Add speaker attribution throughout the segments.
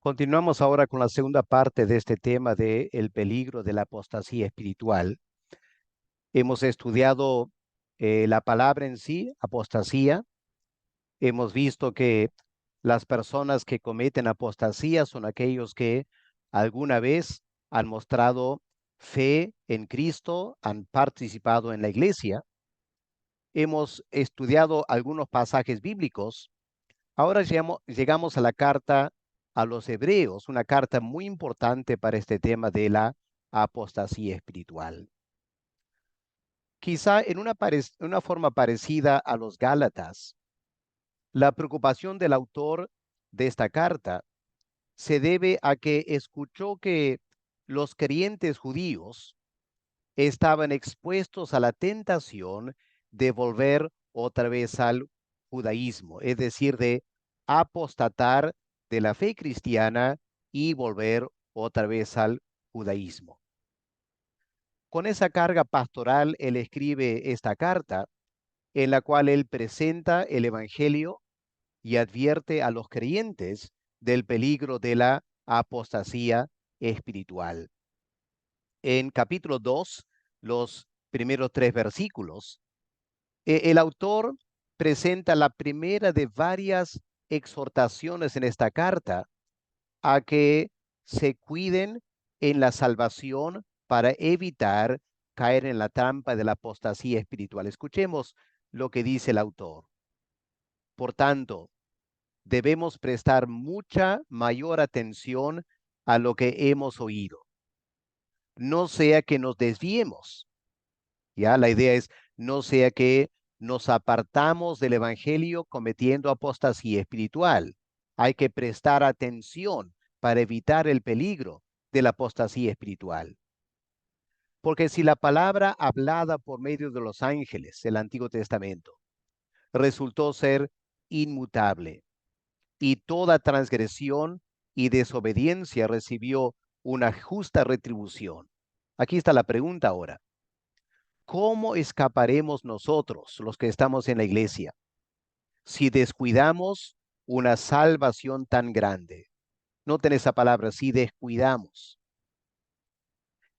Speaker 1: Continuamos ahora con la segunda parte de este tema de el peligro de la apostasía espiritual. Hemos estudiado la palabra en sí, apostasía. Hemos visto que las personas que cometen apostasía son aquellos que alguna vez han mostrado fe en Cristo, han participado en la iglesia. Hemos estudiado algunos pasajes bíblicos. Ahora llegamos a la carta a los Hebreos, una carta muy importante para este tema de la apostasía espiritual. Quizá en una forma parecida a los Gálatas, la preocupación del autor de esta carta se debe a que escuchó que los creyentes judíos estaban expuestos a la tentación de volver otra vez al judaísmo, es decir, de apostatar de la fe cristiana y volver otra vez al judaísmo. Con esa carga pastoral, él escribe esta carta en la cual él presenta el Evangelio y advierte a los creyentes del peligro de la apostasía espiritual. En capítulo 2, los primeros 3 versículos, el autor presenta la primera de varias exhortaciones en esta carta a que se cuiden en la salvación para evitar caer en la trampa de la apostasía espiritual. Escuchemos lo que dice el autor. Por tanto, debemos prestar mucha mayor atención a lo que hemos oído. No sea que nos desviemos. Ya, la idea es, no sea que nos apartamos del evangelio cometiendo apostasía espiritual. Hay que prestar atención para evitar el peligro de la apostasía espiritual. Porque si la palabra hablada por medio de los ángeles del Antiguo Testamento resultó ser inmutable y toda transgresión y desobediencia recibió una justa retribución. Aquí está la pregunta ahora. ¿Cómo escaparemos nosotros, los que estamos en la iglesia, si descuidamos una salvación tan grande? Noten esa palabra, si descuidamos.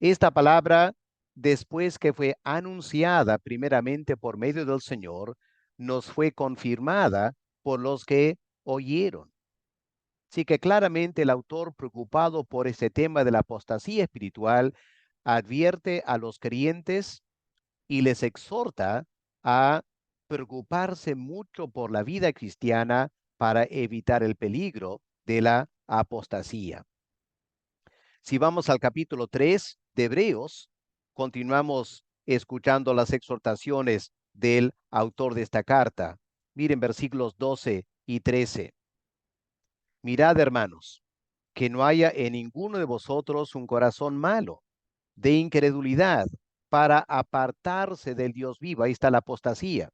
Speaker 1: Esta palabra, después que fue anunciada primeramente por medio del Señor, nos fue confirmada por los que oyeron. Así que claramente el autor, preocupado por este tema de la apostasía espiritual, advierte a los creyentes y les exhorta a preocuparse mucho por la vida cristiana para evitar el peligro de la apostasía. Si vamos al capítulo 3 de Hebreos, continuamos escuchando las exhortaciones del autor de esta carta. Miren versículos 12 y 13. Mirad, hermanos, que no haya en ninguno de vosotros un corazón malo, de incredulidad, para apartarse del Dios vivo. Ahí está la apostasía.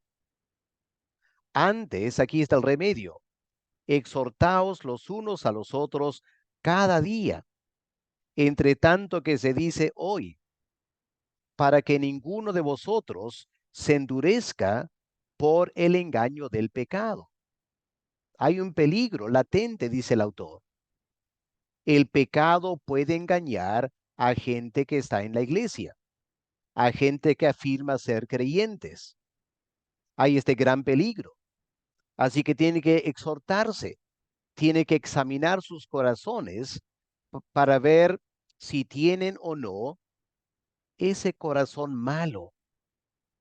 Speaker 1: Antes, aquí está el remedio. Exhortaos los unos a los otros cada día, entre tanto que se dice hoy, para que ninguno de vosotros se endurezca por el engaño del pecado. Hay un peligro latente, dice el autor. El pecado puede engañar a gente que está en la iglesia, a gente que afirma ser creyentes. Hay este gran peligro. Así que tiene que exhortarse, tiene que examinar sus corazones para ver si tienen o no ese corazón malo,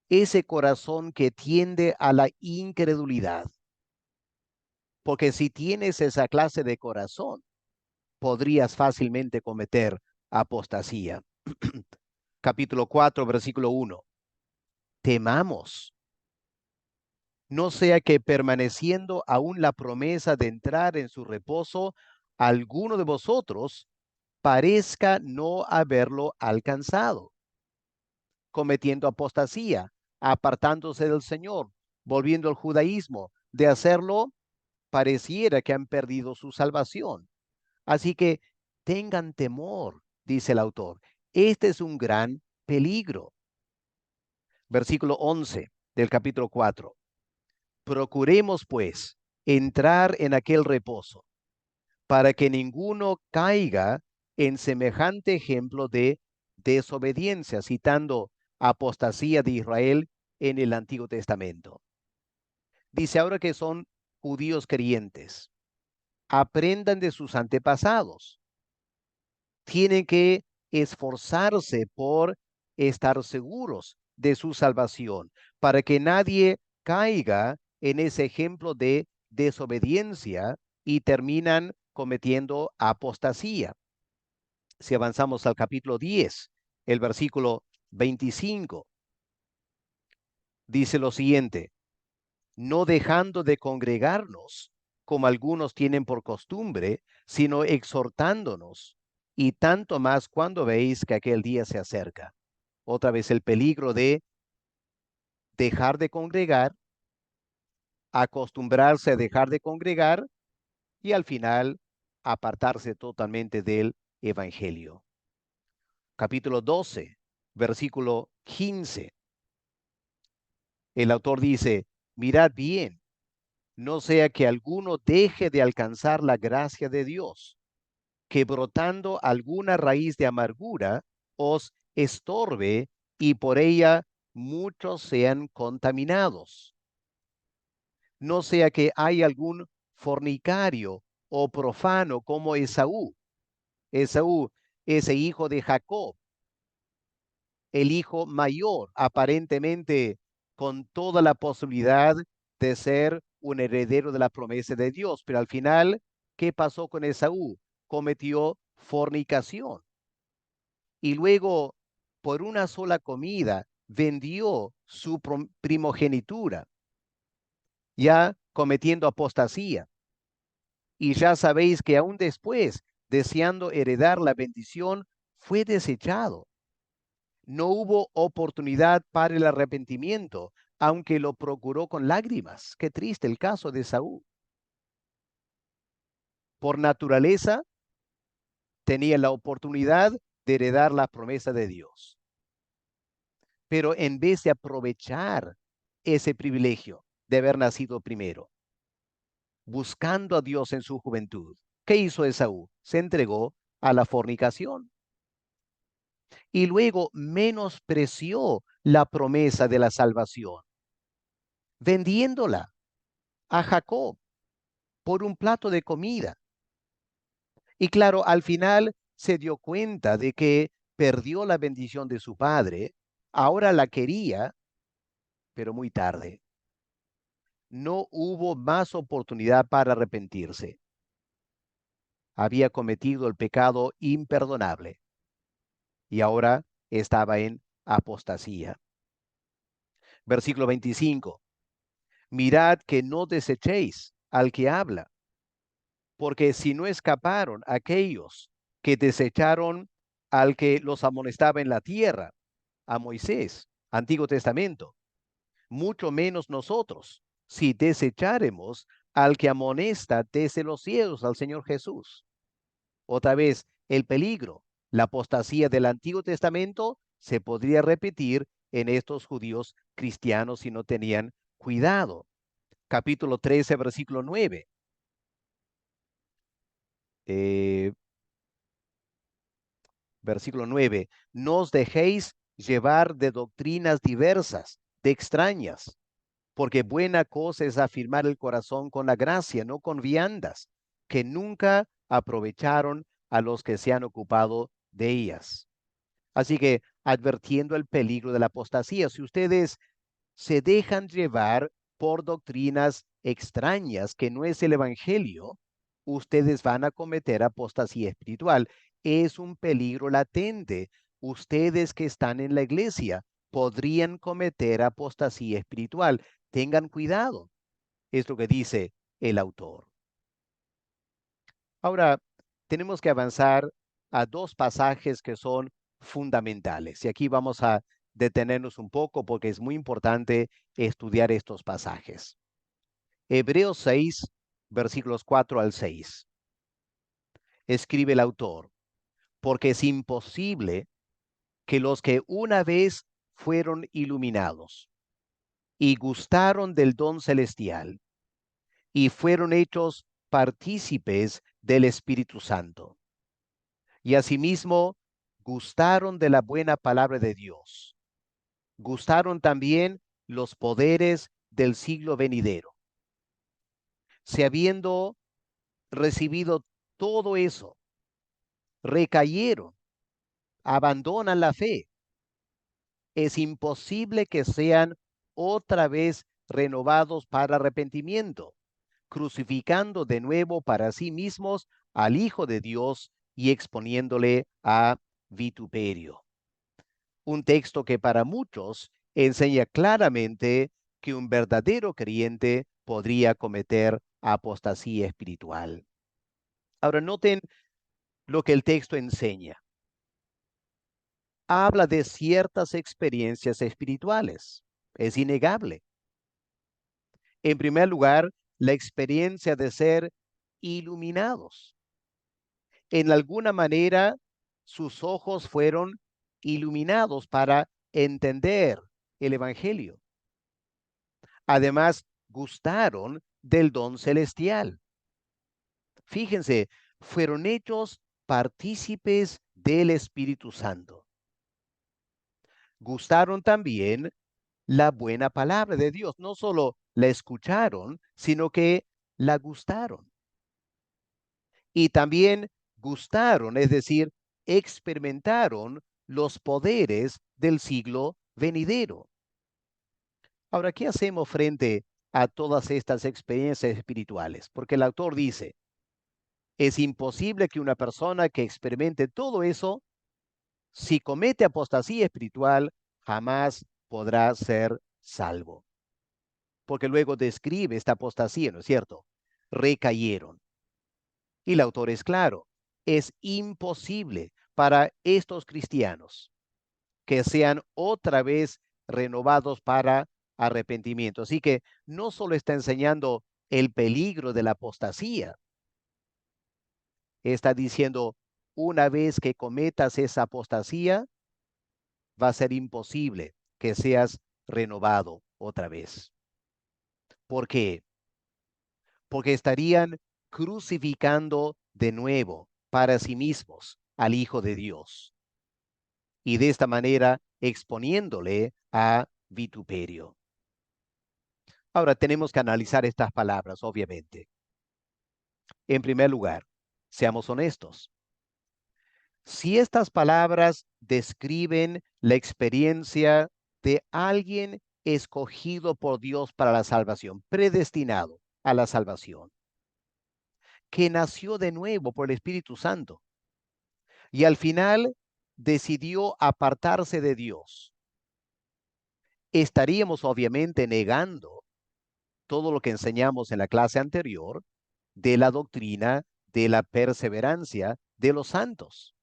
Speaker 1: ese corazón que tiende a la incredulidad. Porque si tienes esa clase de corazón, podrías fácilmente cometer apostasía. Capítulo 4, versículo 1. Temamos, no sea que permaneciendo aún la promesa de entrar en su reposo, alguno de vosotros parezca no haberlo alcanzado, cometiendo apostasía, apartándose del Señor, volviendo al judaísmo. De hacerlo, pareciera que han perdido su salvación. Así que tengan temor, dice el autor. Este es un gran peligro. Versículo 11 del capítulo 4. Procuremos, pues, entrar en aquel reposo, para que ninguno caiga en semejante ejemplo de desobediencia, citando apostasía de Israel en el Antiguo Testamento. Dice ahora que son judíos creyentes, aprendan de sus antepasados. Tienen que esforzarse por estar seguros de su salvación, para que nadie caiga en ese ejemplo de desobediencia y terminan cometiendo apostasía. Si avanzamos al capítulo 10, el versículo 25, dice lo siguiente: no dejando de congregarnos, como algunos tienen por costumbre, sino exhortándonos, y tanto más cuando veis que aquel día se acerca. Otra vez el peligro de dejar de congregar, acostumbrarse a dejar de congregar y al final apartarse totalmente del evangelio. Capítulo 12, versículo 15. El autor dice: mirad bien, no sea que alguno deje de alcanzar la gracia de Dios, que brotando alguna raíz de amargura os estorbe y por ella muchos sean contaminados. No sea que haya algún fornicario o profano como Esaú. Esaú, ese hijo de Jacob, el hijo mayor, aparentemente con toda la posibilidad de ser un heredero de la promesa de Dios. Pero al final, ¿qué pasó con Esaú? Cometió fornicación y luego, por una sola comida, vendió su primogenitura, ya cometiendo apostasía. Y ya sabéis que aún después, deseando heredar la bendición, fue desechado. No hubo oportunidad para el arrepentimiento, aunque lo procuró con lágrimas. Qué triste el caso de Saúl. Por naturaleza, tenía la oportunidad de heredar la promesa de Dios. Pero en vez de aprovechar ese privilegio de haber nacido primero, buscando a Dios en su juventud, ¿qué hizo Esaú? Se entregó a la fornicación y luego menospreció la promesa de la salvación, vendiéndola a Jacob por un plato de comida. Y claro, al final se dio cuenta de que perdió la bendición de su padre, ahora la quería, pero muy tarde. No hubo más oportunidad para arrepentirse. Había cometido el pecado imperdonable y ahora estaba en apostasía. Versículo 25. Mirad que no desechéis al que habla, porque si no escaparon aquellos que desecharon al que los amonestaba en la tierra, a Moisés, Antiguo Testamento, mucho menos nosotros, si desecharemos al que amonesta desde los cielos, al Señor Jesús. Otra vez, el peligro, la apostasía del Antiguo Testamento se podría repetir en estos judíos cristianos si no tenían cuidado. Capítulo 13, versículo 9. Eh, Versículo 9. No os dejéis llevar de doctrinas diversas, de extrañas, porque buena cosa es afirmar el corazón con la gracia, no con viandas, que nunca aprovecharon a los que se han ocupado de ellas. Así que advirtiendo el peligro de la apostasía, si ustedes se dejan llevar por doctrinas extrañas que no es el evangelio, ustedes van a cometer apostasía espiritual. Es un peligro latente. Ustedes que están en la iglesia podrían cometer apostasía espiritual. Tengan cuidado. Es lo que dice el autor. Ahora, tenemos que avanzar a dos pasajes que son fundamentales. Y aquí vamos a detenernos un poco porque es muy importante estudiar estos pasajes. Hebreos 6, versículos 4 al 6. Escribe el autor: porque es imposible que los que una vez fueron iluminados y gustaron del don celestial y fueron hechos partícipes del Espíritu Santo. Y asimismo, gustaron de la buena palabra de Dios. Gustaron también los poderes del siglo venidero. Si habiendo recibido todo eso, recayeron, abandonan la fe, es imposible que sean otra vez renovados para arrepentimiento, crucificando de nuevo para sí mismos al Hijo de Dios y exponiéndole a vituperio. Un texto que para muchos enseña claramente que un verdadero creyente podría cometer apostasía espiritual. Ahora noten lo que el texto enseña. Habla de ciertas experiencias espirituales. Es innegable. En primer lugar, la experiencia de ser iluminados. En alguna manera, sus ojos fueron iluminados para entender el Evangelio. Además, gustaron del don celestial. Fíjense, fueron hechos partícipes del Espíritu Santo. Gustaron también la buena palabra de Dios. No solo la escucharon, sino que la gustaron. Y también gustaron, es decir, experimentaron los poderes del siglo venidero. Ahora, ¿qué hacemos frente a todas estas experiencias espirituales? Porque el autor dice, es imposible que una persona que experimente todo eso, si comete apostasía espiritual, jamás podrá ser salvo. Porque luego describe esta apostasía, ¿no es cierto? Recayeron. Y el autor es claro, es imposible para estos cristianos que sean otra vez renovados para arrepentimiento. Así que no solo está enseñando el peligro de la apostasía, está diciendo, una vez que cometas esa apostasía, va a ser imposible que seas renovado otra vez. ¿Por qué? Porque estarían crucificando de nuevo para sí mismos al Hijo de Dios y de esta manera exponiéndole a vituperio. Ahora tenemos que analizar estas palabras, obviamente. En primer lugar, seamos honestos. Si estas palabras describen la experiencia de alguien escogido por Dios para la salvación, predestinado a la salvación, que nació de nuevo por el Espíritu Santo y al final decidió apartarse de Dios, estaríamos obviamente negando todo lo que enseñamos en la clase anterior de la doctrina de la perseverancia de los santos.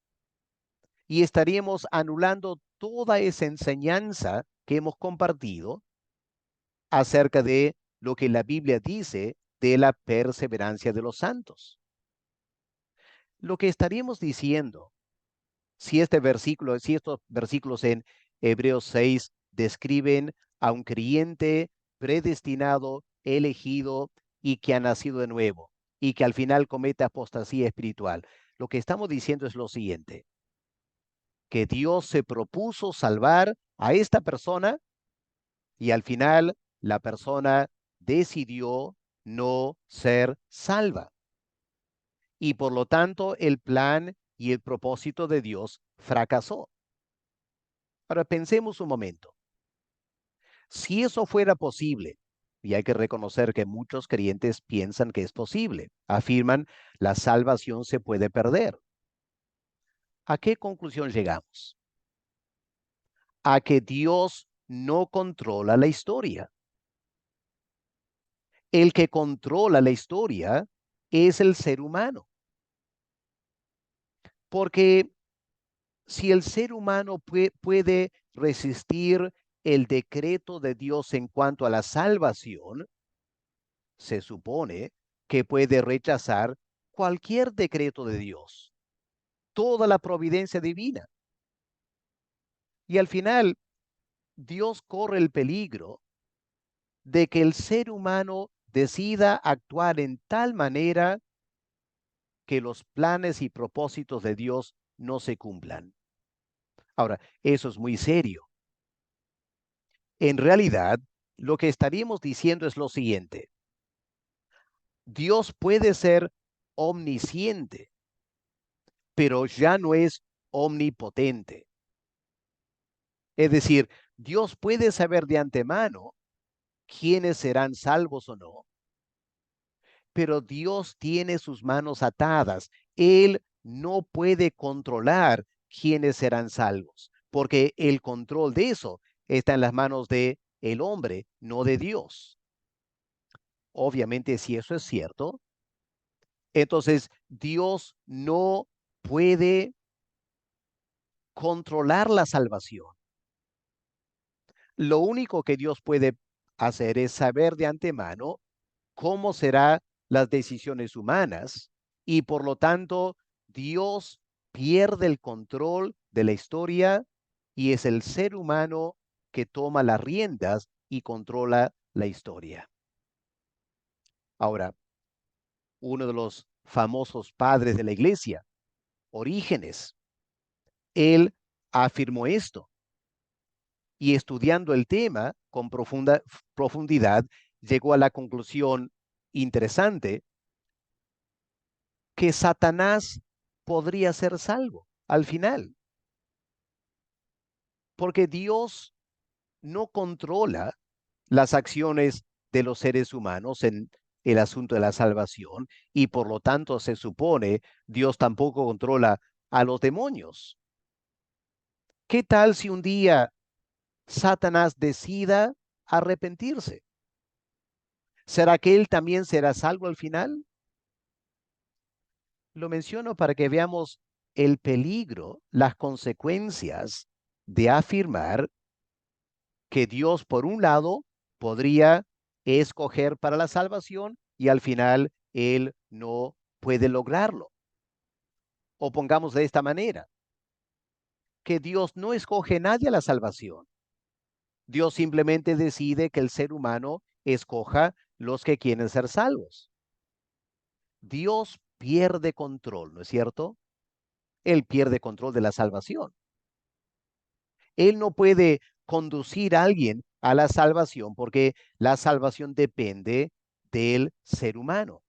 Speaker 1: Y estaríamos anulando toda esa enseñanza que hemos compartido acerca de lo que la Biblia dice de la perseverancia de los santos. Lo que estaríamos diciendo, si estos versículos en Hebreos 6 describen a un creyente predestinado, elegido y que ha nacido de nuevo y que al final comete apostasía espiritual, lo que estamos diciendo es lo siguiente: que Dios se propuso salvar a esta persona y al final la persona decidió no ser salva. Y por lo tanto el plan y el propósito de Dios fracasó. Ahora pensemos un momento. Si eso fuera posible, y hay que reconocer que muchos creyentes piensan que es posible, afirman la salvación se puede perder. ¿A qué conclusión llegamos? A que Dios no controla la historia. El que controla la historia es el ser humano. Porque si el ser humano puede resistir el decreto de Dios en cuanto a la salvación, se supone que puede rechazar cualquier decreto de Dios, toda la providencia divina. Y al final, Dios corre el peligro de que el ser humano decida actuar en tal manera que los planes y propósitos de Dios no se cumplan. Ahora, eso es muy serio. En realidad, lo que estaríamos diciendo es lo siguiente. Dios puede ser omnisciente, pero ya no es omnipotente. Es decir, Dios puede saber de antemano quiénes serán salvos o no, pero Dios tiene sus manos atadas. Él no puede controlar quiénes serán salvos, porque el control de eso está en las manos de el hombre, no de Dios. Obviamente, si eso es cierto, entonces Dios no puede controlar la salvación. Lo único que Dios puede hacer es saber de antemano cómo serán las decisiones humanas y por lo tanto Dios pierde el control de la historia y es el ser humano que toma las riendas y controla la historia. Ahora, uno de los famosos padres de la iglesia, Orígenes, él afirmó esto y estudiando el tema con profundidad llegó a la conclusión interesante que Satanás podría ser salvo al final, porque Dios no controla las acciones de los seres humanos en el asunto de la salvación y por lo tanto se supone Dios tampoco controla a los demonios. ¿Qué tal si un día Satanás decida arrepentirse? ¿Será que él también será salvo al final? Lo menciono para que veamos el peligro, las consecuencias de afirmar que Dios, por un lado, podría escoger para la salvación y al final él no puede lograrlo. O pongamos de esta manera, que Dios no escoge a nadie a la salvación. Dios simplemente decide que el ser humano escoja los que quieren ser salvos. Dios pierde control, ¿no es cierto? Él pierde control de la salvación. Él no puede conducir a alguien a la salvación porque la salvación depende del ser humano.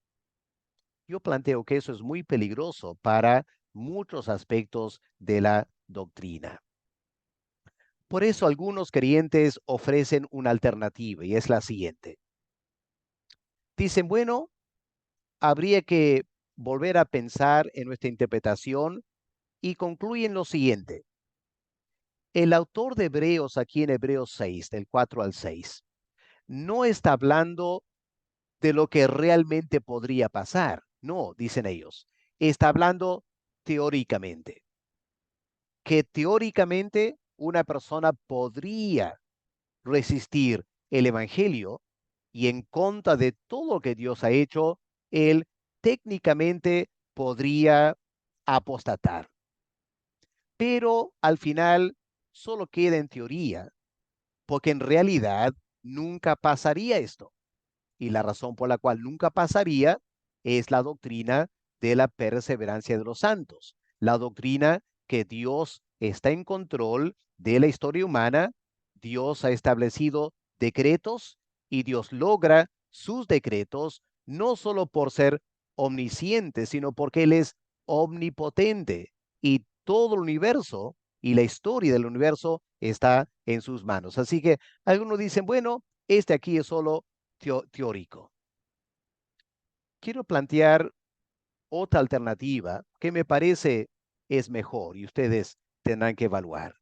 Speaker 1: Yo planteo que eso es muy peligroso para muchos aspectos de la doctrina. Por eso algunos creyentes ofrecen una alternativa y es la siguiente. Dicen, bueno, habría que volver a pensar en nuestra interpretación y concluyen lo siguiente. El autor de Hebreos aquí en Hebreos 6, del 4 al 6, no está hablando de lo que realmente podría pasar. No, dicen ellos. Está hablando teóricamente. Que teóricamente una persona podría resistir el evangelio y en contra de todo lo que Dios ha hecho, él técnicamente podría apostatar. Pero al final solo queda en teoría, porque en realidad nunca pasaría esto. Y la razón por la cual nunca pasaría es la doctrina de la perseverancia de los santos, la doctrina que Dios está en control de la historia humana, Dios ha establecido decretos y Dios logra sus decretos no solo por ser omnisciente, sino porque Él es omnipotente y todo el universo y la historia del universo está en sus manos. Así que algunos dicen, bueno, este aquí es solo teórico. Quiero plantear otra alternativa que me parece es mejor y ustedes tendrán que evaluar.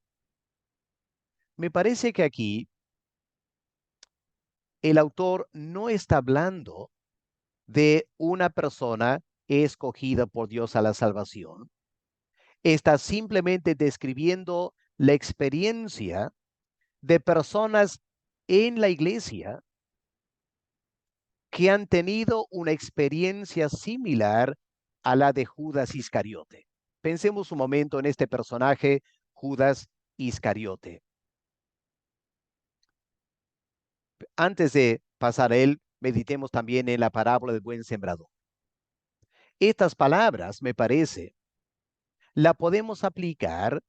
Speaker 1: Me parece que aquí el autor no está hablando de una persona escogida por Dios a la salvación. Está simplemente describiendo la experiencia de personas en la iglesia que han tenido una experiencia similar a la de Judas Iscariote. Pensemos un momento en este personaje, Judas Iscariote. Antes de pasar a él, meditemos también en la parábola del buen sembrador. Estas palabras, me parece, la podemos aplicar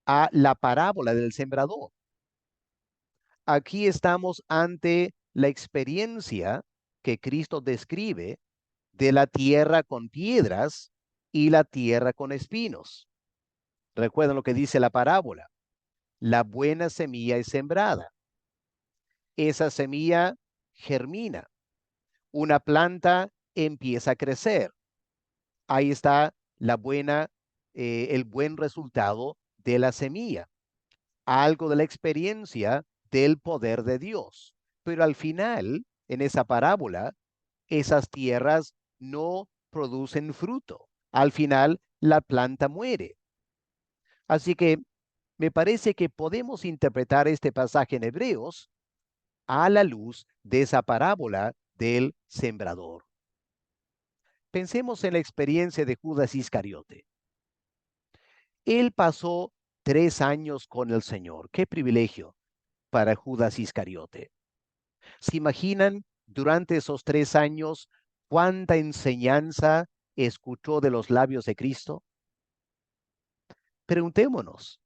Speaker 1: a la parábola del sembrador. Aquí estamos ante la experiencia que Cristo describe de la tierra con piedras y la tierra con espinos. Recuerden lo que dice la parábola. La buena semilla es sembrada. Esa semilla germina. Una planta empieza a crecer. Ahí está el buen resultado de la semilla. Algo de la experiencia del poder de Dios. Pero al final, en esa parábola, esas tierras no producen fruto. Al final, la planta muere. Así que me parece que podemos interpretar este pasaje en Hebreos a la luz de esa parábola del sembrador. Pensemos en la experiencia de Judas Iscariote. Él pasó 3 años con el Señor. Qué privilegio para Judas Iscariote. ¿Se imaginan durante esos 3 años cuánta enseñanza escuchó de los labios de Cristo? Preguntémonos,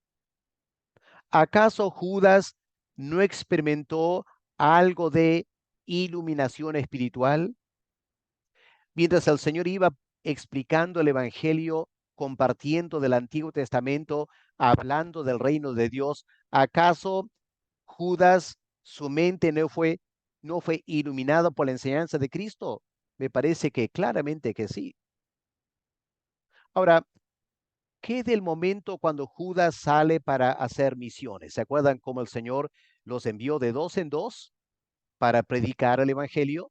Speaker 1: ¿acaso Judas no experimentó algo de iluminación espiritual? Mientras el Señor iba explicando el Evangelio, compartiendo del Antiguo Testamento, hablando del reino de Dios, ¿acaso Judas, su mente no fue iluminada por la enseñanza de Cristo? Me parece que claramente que sí. Ahora, ¿qué del momento cuando Judas sale para hacer misiones? ¿Se acuerdan cómo el Señor los envió de dos en dos para predicar el Evangelio?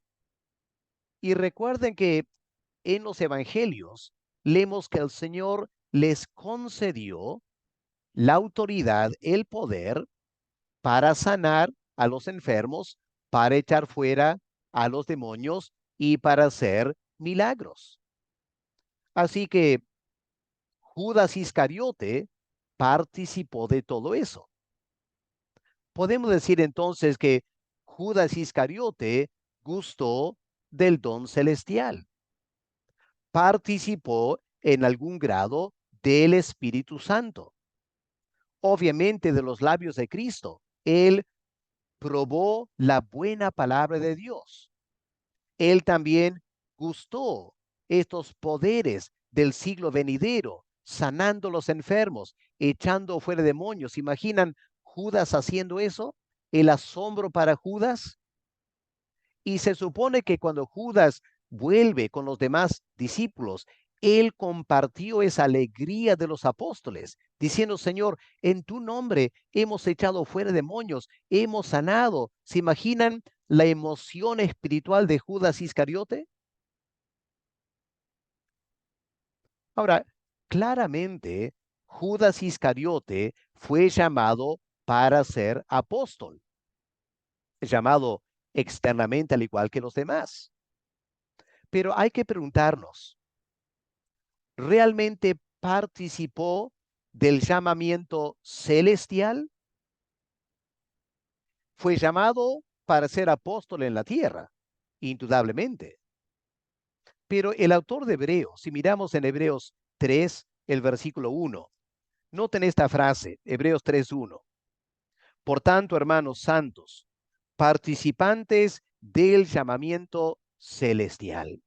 Speaker 1: Y recuerden que en los Evangelios leemos que el Señor les concedió la autoridad, el poder para sanar a los enfermos, para echar fuera a los demonios y para hacer milagros. Así que Judas Iscariote participó de todo eso. Podemos decir entonces que Judas Iscariote gustó del don celestial, participó en algún grado del Espíritu Santo, obviamente de los labios de Cristo. Él probó la buena palabra de Dios. Él también gustó estos poderes del siglo venidero, sanando los enfermos, echando fuera demonios. ¿Se imaginan Judas haciendo eso? El asombro para Judas. Y se supone que cuando Judas vuelve con los demás discípulos, él compartió esa alegría de los apóstoles, diciendo, Señor, en tu nombre hemos echado fuera demonios, hemos sanado. ¿Se imaginan la emoción espiritual de Judas Iscariote? Ahora, claramente, Judas Iscariote fue llamado para ser apóstol, llamado externamente al igual que los demás. Pero hay que preguntarnos, ¿realmente participó del llamamiento celestial? Fue llamado para ser apóstol en la tierra, indudablemente. Pero el autor de Hebreos, si miramos en Hebreos 3, el versículo 1, noten esta frase, Hebreos 3:1. Por tanto, hermanos santos, participantes del llamamiento celestial.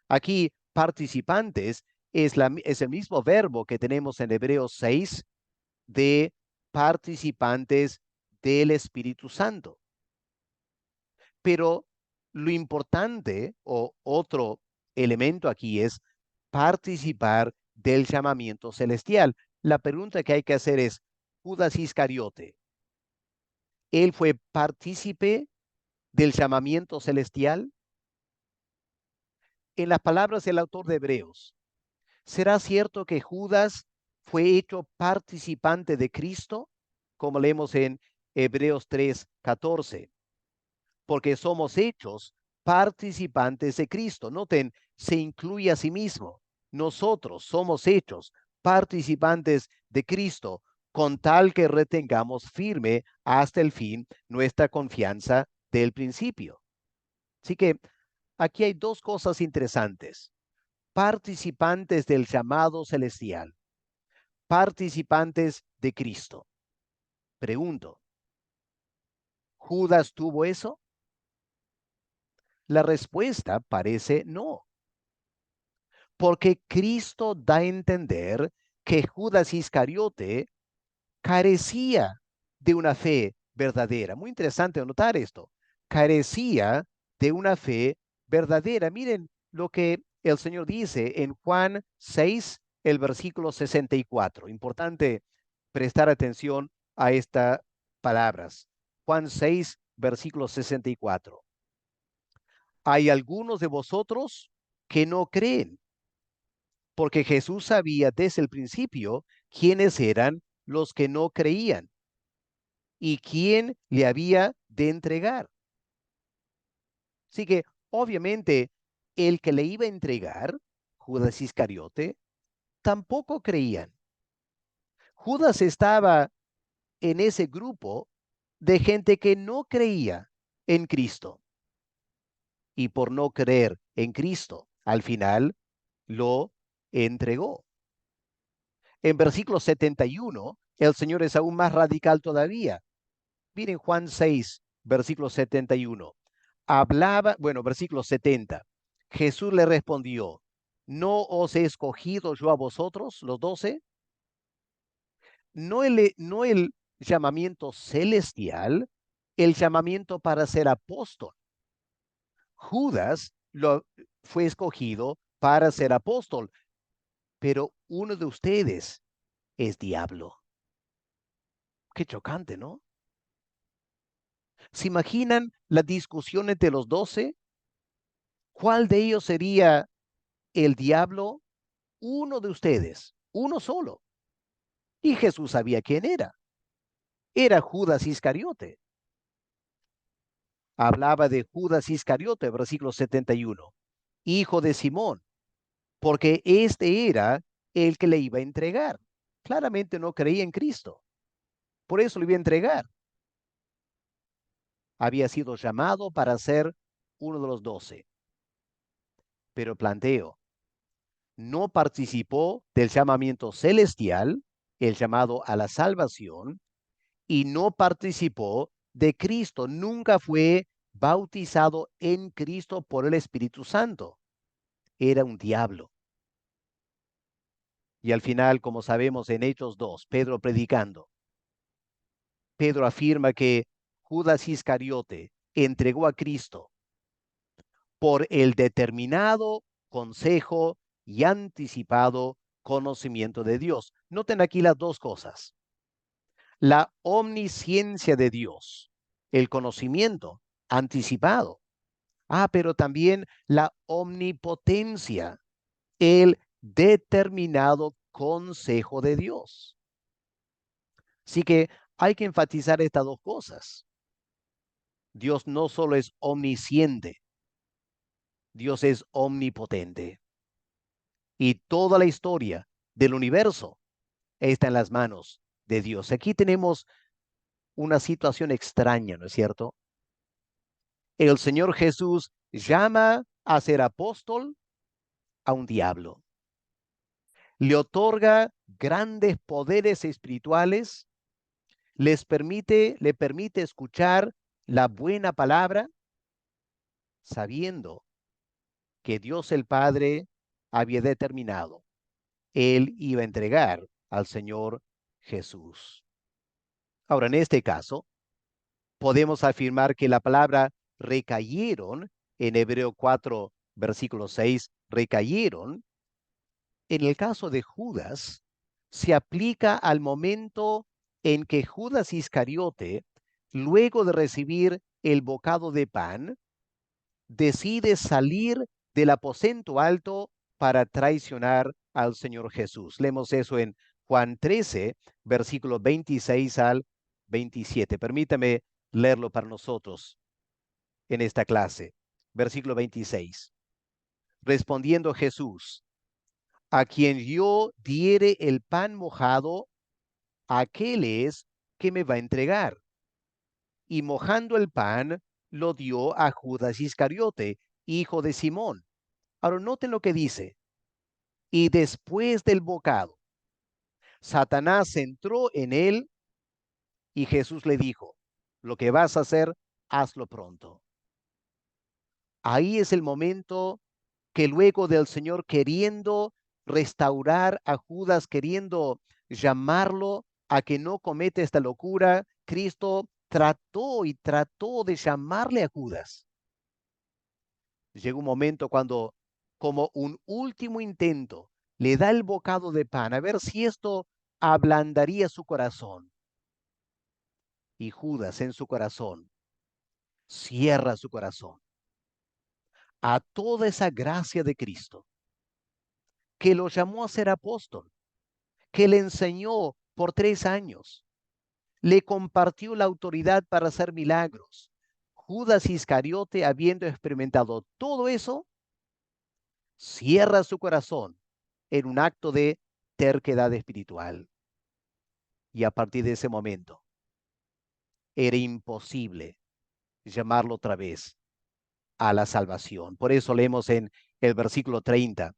Speaker 1: Aquí, participantes es el mismo verbo que tenemos en Hebreos 6 de participantes del Espíritu Santo. Pero lo importante o otro elemento aquí es participar del llamamiento celestial. La pregunta que hay que hacer es, Judas Iscariote, ¿él fue partícipe del llamamiento celestial? En las palabras del autor de Hebreos, ¿será cierto que Judas fue hecho participante de Cristo? Como leemos en Hebreos 3:14, porque somos hechos participantes de Cristo. Noten, se incluye a sí mismo. Nosotros somos hechos participantes de Cristo con tal que retengamos firme hasta el fin nuestra confianza del principio. Así que aquí hay dos cosas interesantes. Participantes del llamado celestial, participantes de Cristo. Pregunto, ¿Judas tuvo eso? La respuesta parece no, porque Cristo da a entender que Judas Iscariote carecía de una fe verdadera. Muy interesante notar esto. Carecía de una fe verdadera. Miren lo que el Señor dice en Juan 6, el versículo 64. Importante prestar atención a estas palabras. Juan 6, versículo 64. Hay algunos de vosotros que no creen, porque Jesús sabía desde el principio quiénes eran los que no creían y quién le había de entregar. Así que, obviamente, el que le iba a entregar, Judas Iscariote, tampoco creían. Judas estaba en ese grupo de gente que no creía en Cristo. Y por no creer en Cristo, al final lo entregó. En versículo 71, el Señor es aún más radical todavía. Miren Juan 6, versículo 71. Versículo 70. Jesús le respondió, ¿no os he escogido yo a vosotros, los 12? No el llamamiento celestial, el llamamiento para ser apóstol. Judas fue escogido para ser apóstol, pero uno de ustedes es diablo. Qué chocante, ¿no? ¿Se imaginan las discusiones de los 12? ¿Cuál de ellos sería el diablo? Uno de ustedes, uno solo. Y Jesús sabía quién era. Era Judas Iscariote. Hablaba de Judas Iscariote, versículo 71, hijo de Simón, porque este era el que le iba a entregar. Claramente no creía en Cristo. Por eso le iba a entregar. Había sido llamado para ser uno de los 12. Pero planteo, no participó del llamamiento celestial, el llamado a la salvación, y no participó de Cristo. Nunca fue bautizado en Cristo por el Espíritu Santo. Era un diablo. Y al final, como sabemos en Hechos 2, Pedro predicando, Pedro afirma que Judas Iscariote entregó a Cristo por el determinado consejo y anticipado conocimiento de Dios. Noten aquí las dos cosas. La omnisciencia de Dios, el conocimiento anticipado. Pero también la omnipotencia, el determinado consejo de Dios. Así que hay que enfatizar estas dos cosas. Dios no solo es omnisciente, Dios es omnipotente. Y toda la historia del universo está en las manos de Dios. Aquí tenemos una situación extraña, ¿no es cierto? El Señor Jesús llama a ser apóstol a un diablo. Le otorga grandes poderes espirituales, le permite escuchar la buena palabra, sabiendo que Dios el Padre había determinado. Él iba a entregar al Señor Jesús. Ahora, en este caso, podemos afirmar que la palabra recayeron, en Hebreo 4, versículo 6, recayeron, en el caso de Judas, se aplica al momento en que Judas Iscariote, luego de recibir el bocado de pan, decide salir del aposento alto para traicionar al Señor Jesús. Leemos eso en Juan 13, versículo 26 al 27. Permítame leerlo para nosotros en esta clase. Versículo 26. Respondiendo Jesús, a quien yo diere el pan mojado, aquel es que me va a entregar. Y mojando el pan, lo dio a Judas Iscariote, hijo de Simón. Ahora noten lo que dice. Y después del bocado, Satanás entró en él y Jesús le dijo, lo que vas a hacer, hazlo pronto. Ahí es el momento que luego del Señor queriendo restaurar a Judas, queriendo llamarlo a que no cometa esta locura, Cristo trató y trató de llamarle a Judas. Llega un momento cuando, como un último intento, le da el bocado de pan a ver si esto ablandaría su corazón. Y Judas en su corazón cierra su corazón a toda esa gracia de Cristo, que lo llamó a ser apóstol, que le enseñó por 3 años, le compartió la autoridad para hacer milagros. Judas Iscariote, habiendo experimentado todo eso, cierra su corazón en un acto de terquedad espiritual. Y a partir de ese momento, era imposible llamarlo otra vez a la salvación. Por eso leemos en el versículo 30,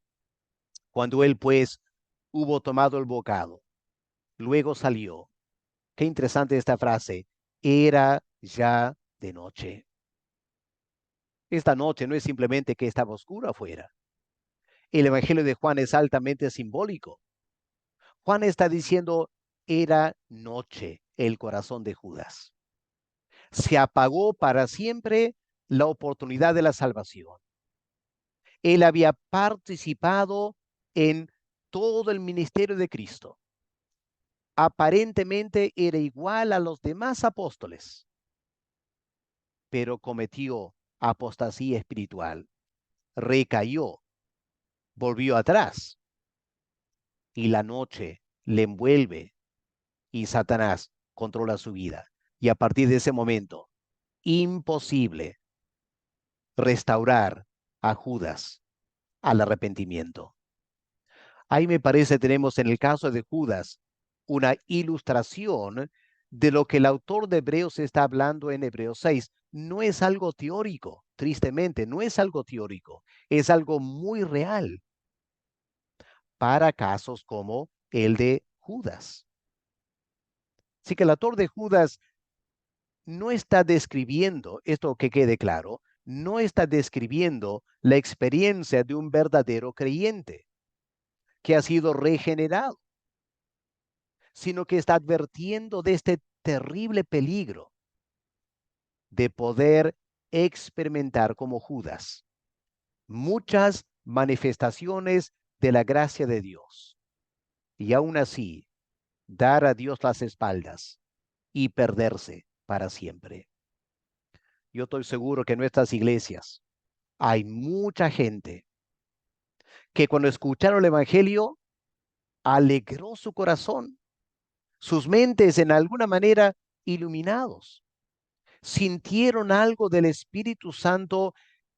Speaker 1: cuando él pues hubo tomado el bocado, luego salió. Qué interesante esta frase. Era ya de noche. Esta noche no es simplemente que estaba oscuro afuera. El Evangelio de Juan es altamente simbólico. Juan está diciendo, era noche el corazón de Judas. Se apagó para siempre la oportunidad de la salvación. Él había participado en todo el ministerio de Cristo. Aparentemente era igual a los demás apóstoles, pero cometió apostasía espiritual, recayó, volvió atrás y la noche le envuelve y Satanás controla su vida. Y a partir de ese momento, imposible restaurar a Judas al arrepentimiento. Ahí me parece tenemos en el caso de Judas una ilustración de lo que el autor de Hebreos está hablando en Hebreos 6. No es algo teórico, tristemente, no es algo teórico, es algo muy real para casos como el de Judas. Así que el autor de Judas no está describiendo, esto que quede claro, no está describiendo la experiencia de un verdadero creyente que ha sido regenerado, sino que está advirtiendo de este terrible peligro de poder experimentar como Judas muchas manifestaciones de la gracia de Dios y aún así dar a Dios las espaldas y perderse para siempre. Yo estoy seguro que en nuestras iglesias hay mucha gente que cuando escucharon el Evangelio alegró su corazón, sus mentes en alguna manera iluminados, sintieron algo del Espíritu Santo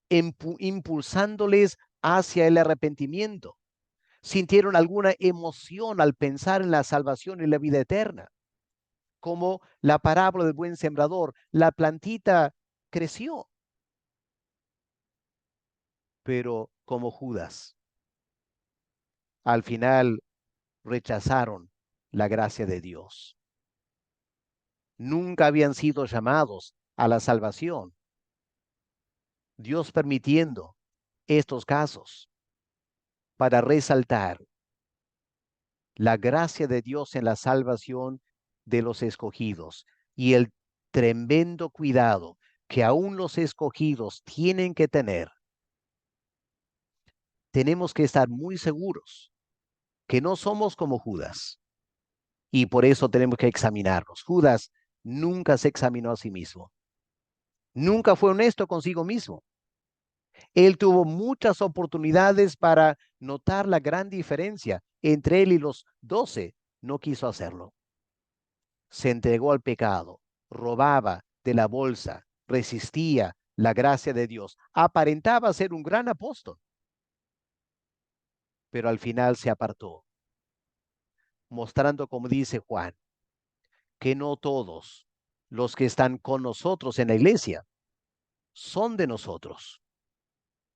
Speaker 1: impulsándoles hacia el arrepentimiento, sintieron alguna emoción al pensar en la salvación y la vida eterna, como la parábola del buen sembrador, la plantita creció, pero como Judas, al final rechazaron la gracia de Dios. Nunca habían sido llamados a la salvación. Dios permitiendo estos casos para resaltar la gracia de Dios en la salvación de los escogidos y el tremendo cuidado que aún los escogidos tienen que tener. Tenemos que estar muy seguros que no somos como Judas y por eso tenemos que examinarnos. Judas nunca se examinó a sí mismo. Nunca fue honesto consigo mismo. Él tuvo muchas oportunidades para notar la gran diferencia entre él y los 12. No quiso hacerlo. Se entregó al pecado, robaba de la bolsa, resistía la gracia de Dios. Aparentaba ser un gran apóstol, pero al final se apartó, mostrando, como dice Juan, que no todos los que están con nosotros en la iglesia son de nosotros.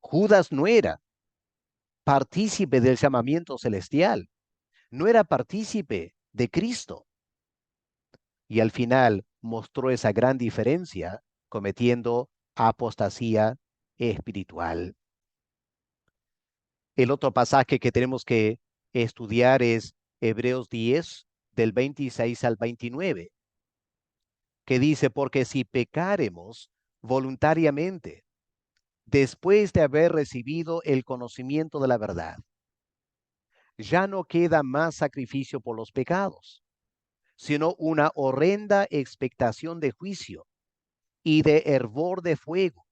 Speaker 1: Judas no era partícipe del llamamiento celestial, no era partícipe de Cristo y al final mostró esa gran diferencia cometiendo apostasía espiritual. El otro pasaje que tenemos que estudiar es Hebreos 10, del 26 al 29, que dice, porque si pecaremos voluntariamente, después de haber recibido el conocimiento de la verdad, ya no queda más sacrificio por los pecados, sino una horrenda expectación de juicio y de hervor de fuego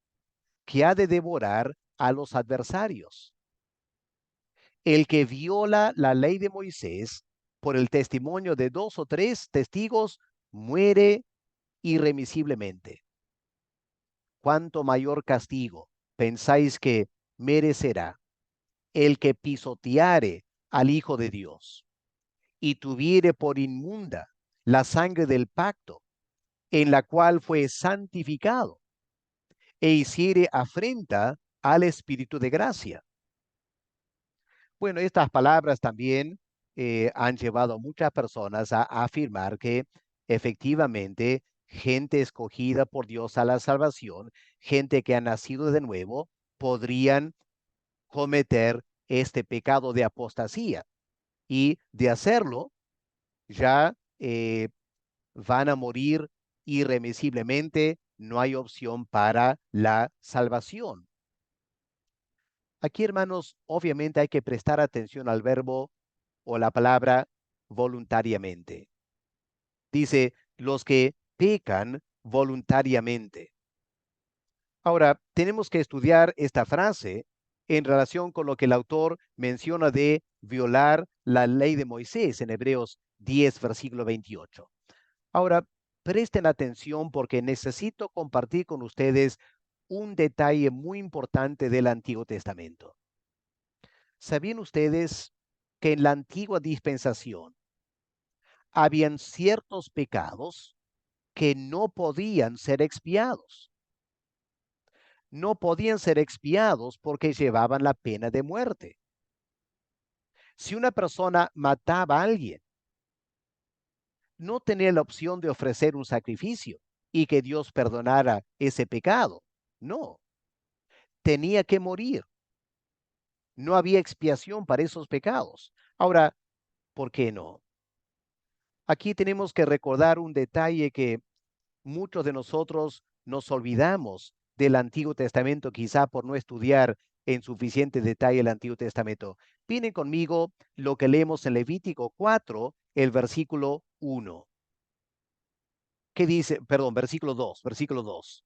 Speaker 1: que ha de devorar a los adversarios. El que viola la ley de Moisés por el testimonio de dos o tres testigos muere irremisiblemente. ¿Cuánto mayor castigo pensáis que merecerá el que pisoteare al Hijo de Dios y tuviere por inmunda la sangre del pacto en la cual fue santificado e hiciere afrenta al Espíritu de gracia? Bueno, estas palabras también han llevado a muchas personas a afirmar que efectivamente gente escogida por Dios a la salvación, gente que ha nacido de nuevo, podrían cometer este pecado de apostasía y de hacerlo ya van a morir irremisiblemente, no hay opción para la salvación. Aquí, hermanos, obviamente hay que prestar atención al verbo o la palabra voluntariamente. Dice, los que pecan voluntariamente. Ahora, tenemos que estudiar esta frase en relación con lo que el autor menciona de violar la ley de Moisés en Hebreos 10, versículo 28. Ahora, presten atención porque necesito compartir con ustedes un detalle muy importante del Antiguo Testamento. ¿Sabían ustedes que en la antigua dispensación habían ciertos pecados que no podían ser expiados? No podían ser expiados porque llevaban la pena de muerte. Si una persona mataba a alguien, no tenía la opción de ofrecer un sacrificio y que Dios perdonara ese pecado. No, tenía que morir. No había expiación para esos pecados. Ahora, ¿por qué no? Aquí tenemos que recordar un detalle que muchos de nosotros nos olvidamos del Antiguo Testamento, quizá por no estudiar en suficiente detalle el Antiguo Testamento. Vienen conmigo lo que leemos en Levítico 4, el versículo 1. ¿Qué dice? Perdón, versículo 2, versículo 2.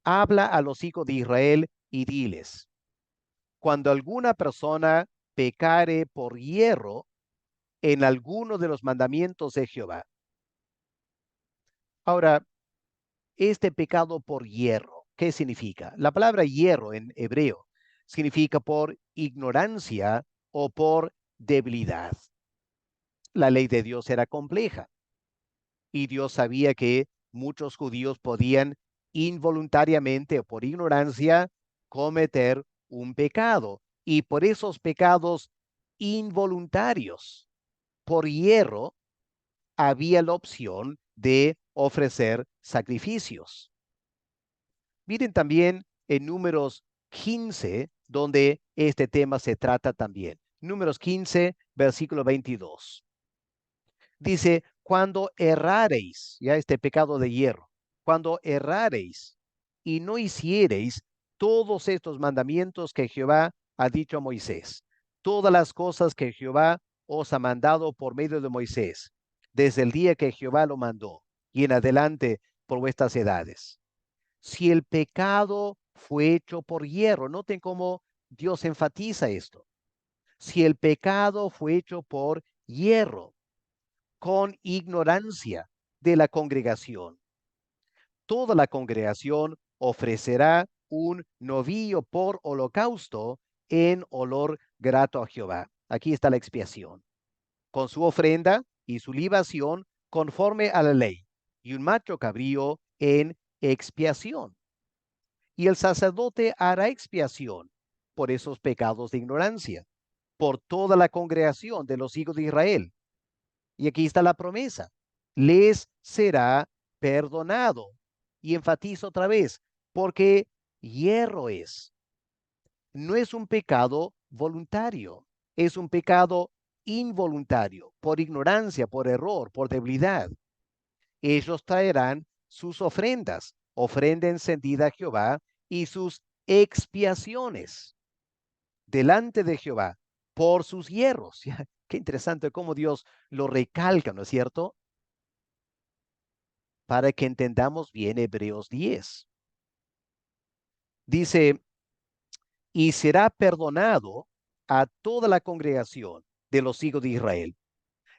Speaker 1: Habla a los hijos de Israel y diles, cuando alguna persona pecare por hierro en alguno de los mandamientos de Jehová. Ahora, este pecado por hierro, ¿qué significa? La palabra hierro en hebreo significa por ignorancia o por debilidad. La ley de Dios era compleja y Dios sabía que muchos judíos podían involuntariamente o por ignorancia cometer un pecado. Y por esos pecados involuntarios, por hierro, había la opción de ofrecer sacrificios. Miren también en Números 15, donde este tema se trata también. Números 15, versículo 22. Dice, cuando errareis, ya este pecado de hierro, cuando errareis y no hiciereis todos estos mandamientos que Jehová ha dicho a Moisés, todas las cosas que Jehová os ha mandado por medio de Moisés, desde el día que Jehová lo mandó y en adelante por vuestras edades. Si el pecado fue hecho por hierro, noten cómo Dios enfatiza esto. Si el pecado fue hecho por hierro, con ignorancia de la congregación, toda la congregación ofrecerá un novillo por holocausto en olor grato a Jehová. Aquí está la expiación. Con su ofrenda y su libación conforme a la ley, y un macho cabrío en expiación. y el sacerdote hará expiación por esos pecados de ignorancia, por toda la congregación de los hijos de Israel. Y aquí está la promesa. Les será perdonado. Y enfatizo otra vez, porque hierro es. No es un pecado voluntario, es un pecado involuntario, por ignorancia, por error, por debilidad. Ellos traerán sus ofrendas, ofrenda encendida a Jehová, y sus expiaciones delante de Jehová por sus hierros. Qué interesante cómo Dios lo recalca, ¿no es cierto? Para que entendamos bien Hebreos 10. Dice, y será perdonado a toda la congregación de los hijos de Israel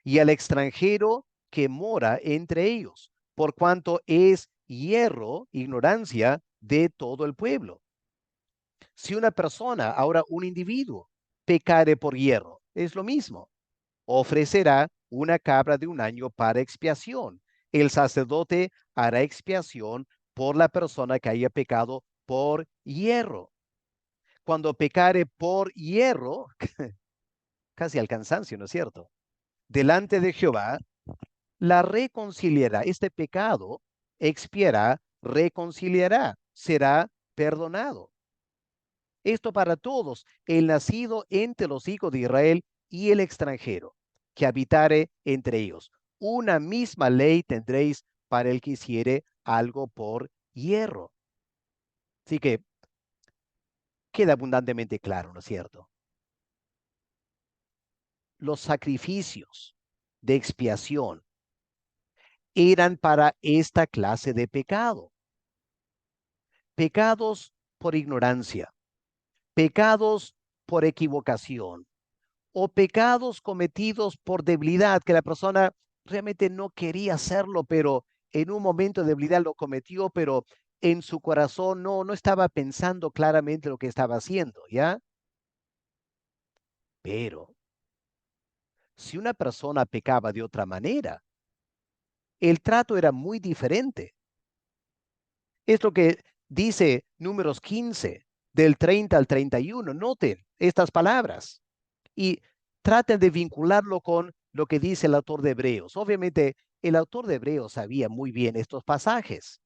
Speaker 1: y al extranjero que mora entre ellos, por cuanto es hierro, ignorancia de todo el pueblo. Si una persona, ahora un individuo, pecare por hierro, es lo mismo. Ofrecerá una cabra de un año para expiación. El sacerdote hará expiación por la persona que haya pecado por hierro. Cuando pecare por hierro, casi al cansancio, ¿no es cierto? Delante de Jehová, la reconciliará. Este pecado expiará, reconciliará, será perdonado. Esto para todos, el nacido entre los hijos de Israel y el extranjero, que habitare entre ellos. Una misma ley tendréis para el que hiciere algo por hierro. Así que queda abundantemente claro, ¿no es cierto? Los sacrificios de expiación eran para esta clase de pecado. Pecados por ignorancia, pecados por equivocación, o pecados cometidos por debilidad, que la persona realmente no quería hacerlo, pero en un momento de debilidad lo cometió, pero en su corazón no estaba pensando claramente lo que estaba haciendo, ¿ya? Pero si una persona pecaba de otra manera, el trato era muy diferente. Es lo que dice Números 15, del 30 al 31. Noten estas palabras y traten de vincularlo con lo que dice el autor de Hebreos. Obviamente, el autor de Hebreos sabía muy bien estos pasajes.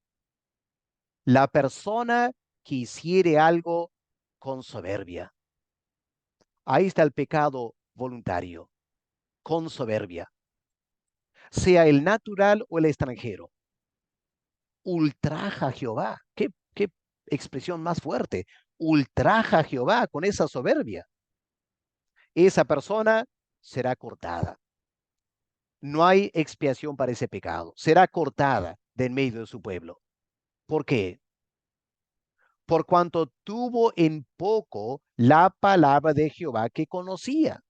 Speaker 1: La persona que hiciere algo con soberbia. Ahí está el pecado voluntario, con soberbia. Sea el natural o el extranjero. Ultraja a Jehová. ¿Qué expresión más fuerte? Ultraja a Jehová con esa soberbia. Esa persona será cortada. No hay expiación para ese pecado. Será cortada de en medio de su pueblo. ¿Por qué? Por cuanto tuvo en poco la palabra de Jehová que conocía.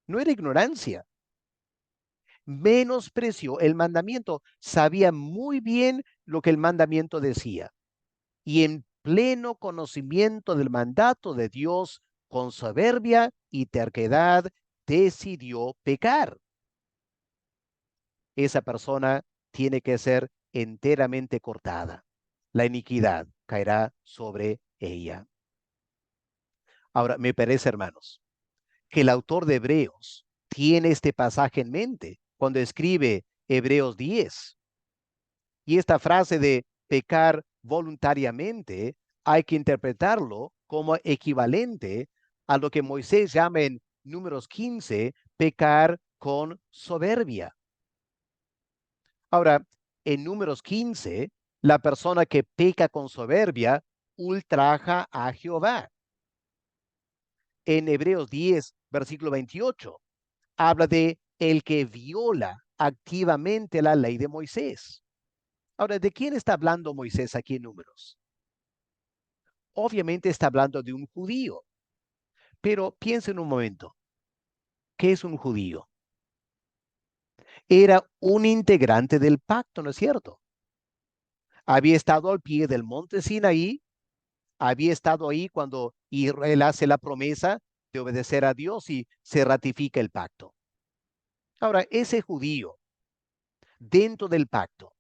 Speaker 1: No era ignorancia. Menospreció el mandamiento. Sabía muy bien lo que el mandamiento decía. Y en pleno conocimiento del mandato de Dios, con soberbia y terquedad, decidió pecar. Esa persona tiene que ser enteramente cortada. La iniquidad caerá sobre ella. Ahora, me parece, hermanos, que el autor de Hebreos tiene este pasaje en mente cuando escribe Hebreos 10. Y esta frase de pecar voluntariamente hay que interpretarlo como equivalente a lo que Moisés llama en Números 15, pecar con soberbia. Ahora, en Números 15, la persona que peca con soberbia ultraja a Jehová. En Hebreos 10, versículo 28, habla de el que viola activamente la ley de Moisés. Ahora, ¿de quién está hablando Moisés aquí en Números? Obviamente está hablando de un judío, pero piensen un momento, ¿qué es un judío? Era un integrante del pacto, ¿no es cierto? Había estado al pie del monte Sinaí, había estado ahí cuando Israel hace la promesa de obedecer a Dios y se ratifica el pacto. Ahora, ese judío dentro del pacto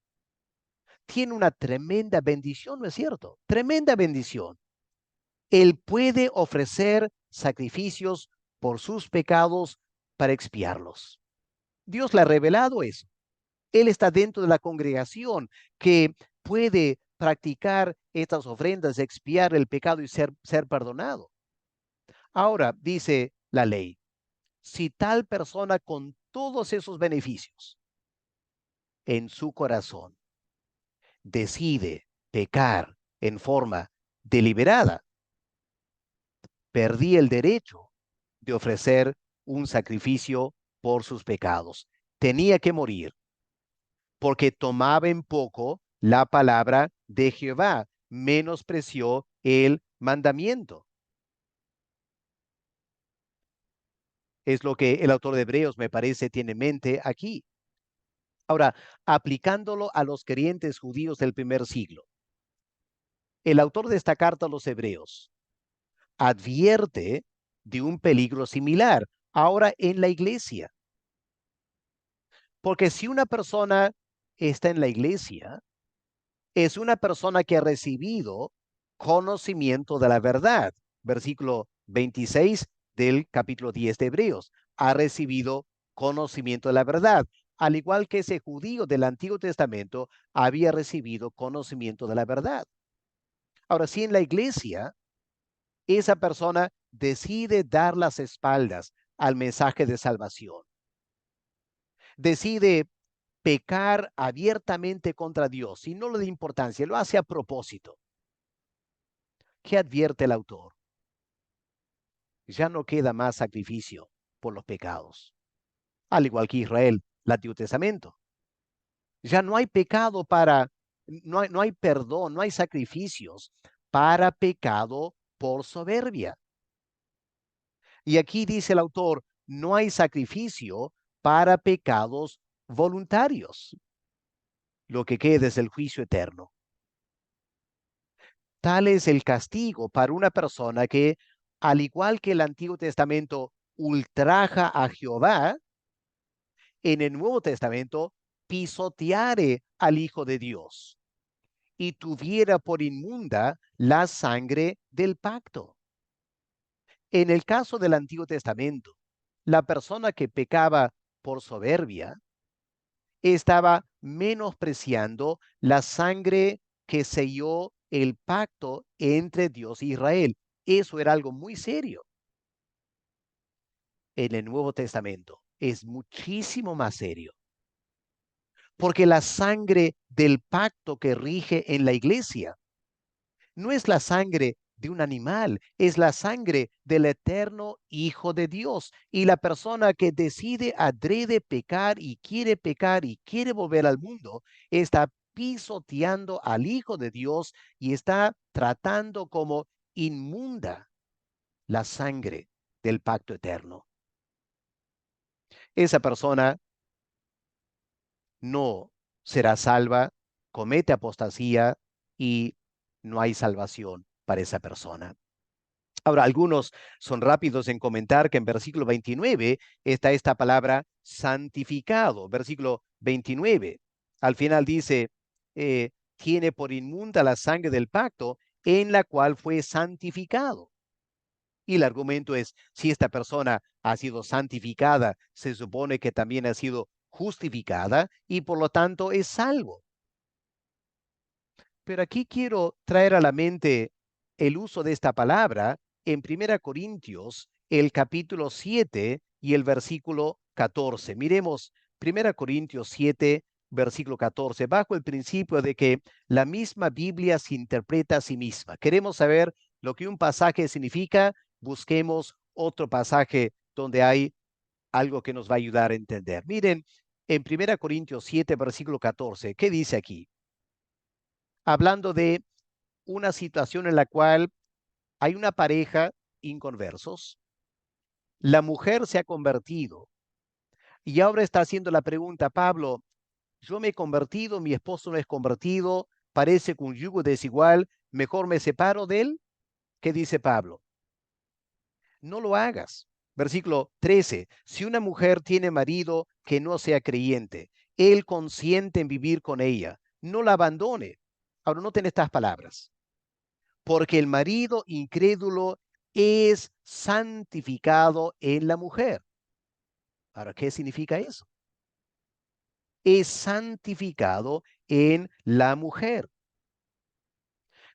Speaker 1: tiene una tremenda bendición, ¿no es cierto? Tremenda bendición. Él puede ofrecer sacrificios por sus pecados para expiarlos. Dios le ha revelado eso. Él está dentro de la congregación que puede practicar estas ofrendas, expiar el pecado y ser perdonado. Ahora, dice la ley, si tal persona con todos esos beneficios en su corazón decide pecar en forma deliberada, perdí el derecho de ofrecer un sacrificio por sus pecados. Tenía que morir porque tomaba en poco la palabra de Jehová, menospreció el mandamiento. Es lo que el autor de Hebreos, me parece, tiene en mente aquí. Ahora, aplicándolo a los creyentes judíos del primer siglo, el autor de esta carta a los Hebreos advierte de un peligro similar ahora en la iglesia. Porque si una persona está en la iglesia, es una persona que ha recibido conocimiento de la verdad. Versículo 26 del capítulo 10 de Hebreos. Ha recibido conocimiento de la verdad. Al igual que ese judío del Antiguo Testamento había recibido conocimiento de la verdad. Ahora, si en la iglesia esa persona decide dar las espaldas al mensaje de salvación, decide pecar abiertamente contra Dios y no le da importancia, lo hace a propósito. ¿Qué advierte el autor? Ya no queda más sacrificio por los pecados, al igual que Israel, el Antiguo Testamento. Ya no hay pecado no hay perdón, no hay sacrificios para pecado por soberbia. Y aquí dice el autor, no hay sacrificio para pecados voluntarios. Lo que queda es el juicio eterno. Tal es el castigo para una persona que, al igual que el Antiguo Testamento, ultraja a Jehová, en el Nuevo Testamento pisoteare al Hijo de Dios y tuviera por inmunda la sangre del pacto. En el caso del Antiguo Testamento, la persona que pecaba por soberbia estaba menospreciando la sangre que selló el pacto entre Dios e Israel. Eso era algo muy serio. En el Nuevo Testamento es muchísimo más serio, porque la sangre del pacto que rige en la iglesia no es la sangre de un animal, es la sangre del eterno Hijo de Dios. Y la persona que decide adrede pecar y quiere volver al mundo, está pisoteando al Hijo de Dios y está tratando como inmunda la sangre del pacto eterno. Esa persona no será salva, comete apostasía y no hay salvación para esa persona. Ahora, algunos son rápidos en comentar que en versículo 29 está esta palabra santificado. Versículo 29. Al final dice, tiene por inmunda la sangre del pacto en la cual fue santificado. Y el argumento es, si esta persona ha sido santificada, se supone que también ha sido justificada y por lo tanto es salvo. Pero aquí quiero traer a la mente el uso de esta palabra en 1 Corintios, el capítulo 7 y el versículo 14. Miremos 1 Corintios 7, versículo 14, bajo el principio de que la misma Biblia se interpreta a sí misma. Queremos saber lo que un pasaje significa, busquemos otro pasaje donde hay algo que nos va a ayudar a entender. Miren, en 1 Corintios 7, versículo 14, ¿qué dice aquí? Hablando de una situación en la cual hay una pareja inconversos, la mujer se ha convertido y ahora está haciendo la pregunta, Pablo, yo me he convertido, mi esposo no es convertido, parece que un yugo desigual, mejor me separo de él. ¿Qué dice Pablo? No lo hagas. Versículo 13. Si una mujer tiene marido que no sea creyente, él consiente en vivir con ella. no la abandone. Ahora, noten estas palabras. Porque el marido incrédulo es santificado en la mujer. Ahora, ¿qué significa eso? Es santificado en la mujer.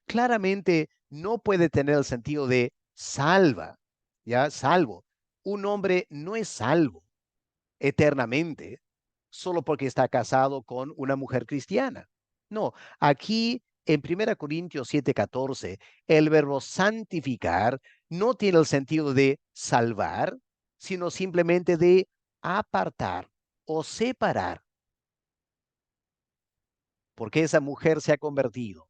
Speaker 1: Claramente no puede tener el sentido de salva, ¿ya? Salvo. Un hombre no es salvo eternamente solo porque está casado con una mujer cristiana. No, aquí en 1 Corintios 7:14, el verbo santificar no tiene el sentido de salvar, sino simplemente de apartar o separar, porque esa mujer se ha convertido.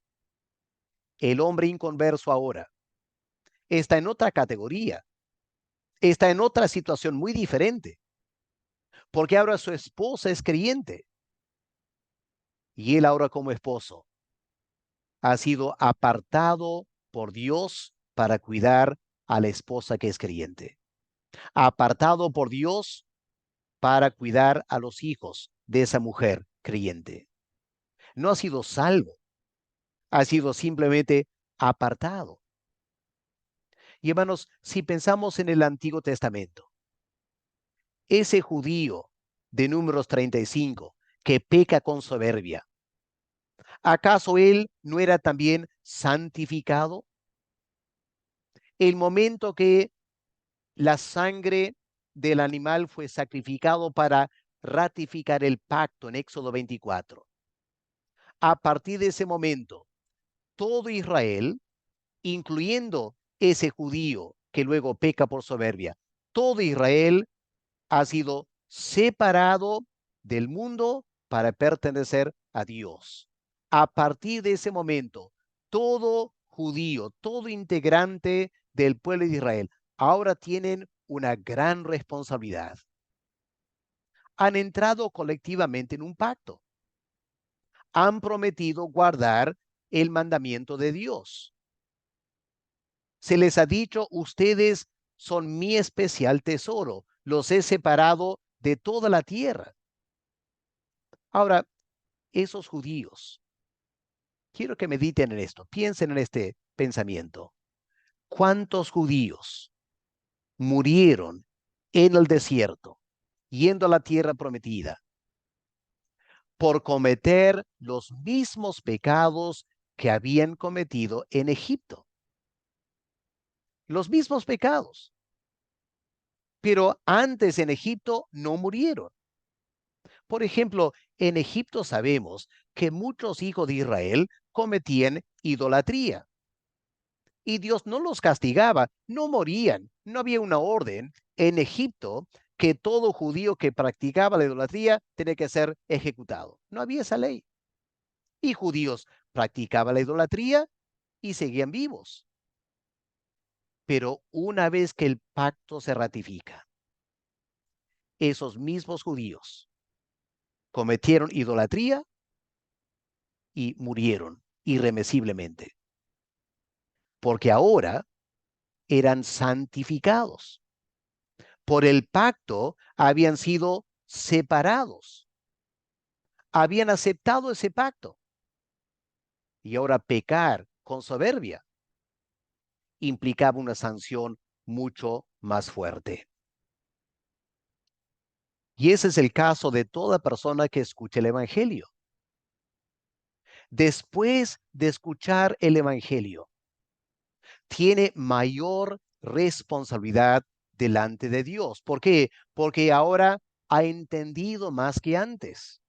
Speaker 1: El hombre inconverso ahora está en otra categoría, está en otra situación muy diferente, porque ahora su esposa es creyente y él ahora como esposo ha sido apartado por Dios para cuidar a la esposa que es creyente, apartado por Dios para cuidar a los hijos de esa mujer creyente. No ha sido salvo, ha sido simplemente apartado. Y hermanos, si pensamos en el Antiguo Testamento, ese judío de Números 35 que peca con soberbia, ¿acaso él no era también santificado? El momento que la sangre del animal fue sacrificado para ratificar el pacto en Éxodo 24. A partir de ese momento, todo Israel, incluyendo ese judío que luego peca por soberbia, todo Israel ha sido separado del mundo para pertenecer a Dios. A partir de ese momento, todo judío, todo integrante del pueblo de Israel, ahora tienen una gran responsabilidad. Han entrado colectivamente en un pacto. Han prometido guardar el mandamiento de Dios. Se les ha dicho, ustedes son mi especial tesoro, los he separado de toda la tierra. Ahora, esos judíos, quiero que mediten en esto, piensen en este pensamiento. ¿Cuántos judíos murieron en el desierto, yendo a la tierra prometida, por cometer los mismos pecados que habían cometido en Egipto? Los mismos pecados. Pero antes en Egipto no murieron. Por ejemplo, en Egipto sabemos que muchos hijos de Israel cometían idolatría y Dios no los castigaba, no morían, no había una orden en Egipto que todo judío que practicaba la idolatría tenía que ser ejecutado. No había esa ley. Y judíos practicaban la idolatría y seguían vivos. Pero una vez que el pacto se ratifica, esos mismos judíos cometieron idolatría y murieron irremisiblemente, porque ahora eran santificados. Por el pacto habían sido separados, habían aceptado ese pacto y ahora pecar con soberbia implicaba una sanción mucho más fuerte. Y ese es el caso de toda persona que escuche el Evangelio. Después de escuchar el Evangelio, tiene mayor responsabilidad delante de Dios. ¿Por qué? Porque ahora ha entendido más que antes.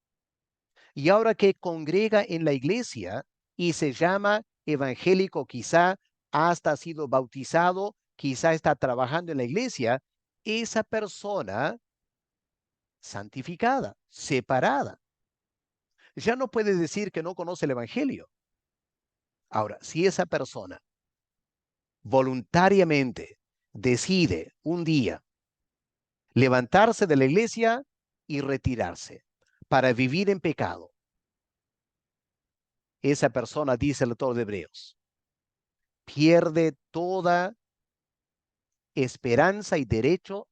Speaker 1: Y ahora que congrega en la iglesia y se llama evangélico, quizá hasta ha sido bautizado, quizá está trabajando en la iglesia, esa persona santificada, separada, ya no puede decir que no conoce el evangelio. Ahora, si esa persona voluntariamente decide un día levantarse de la iglesia y retirarse para vivir en pecado, esa persona, dice el autor de Hebreos, pierde toda esperanza y derecho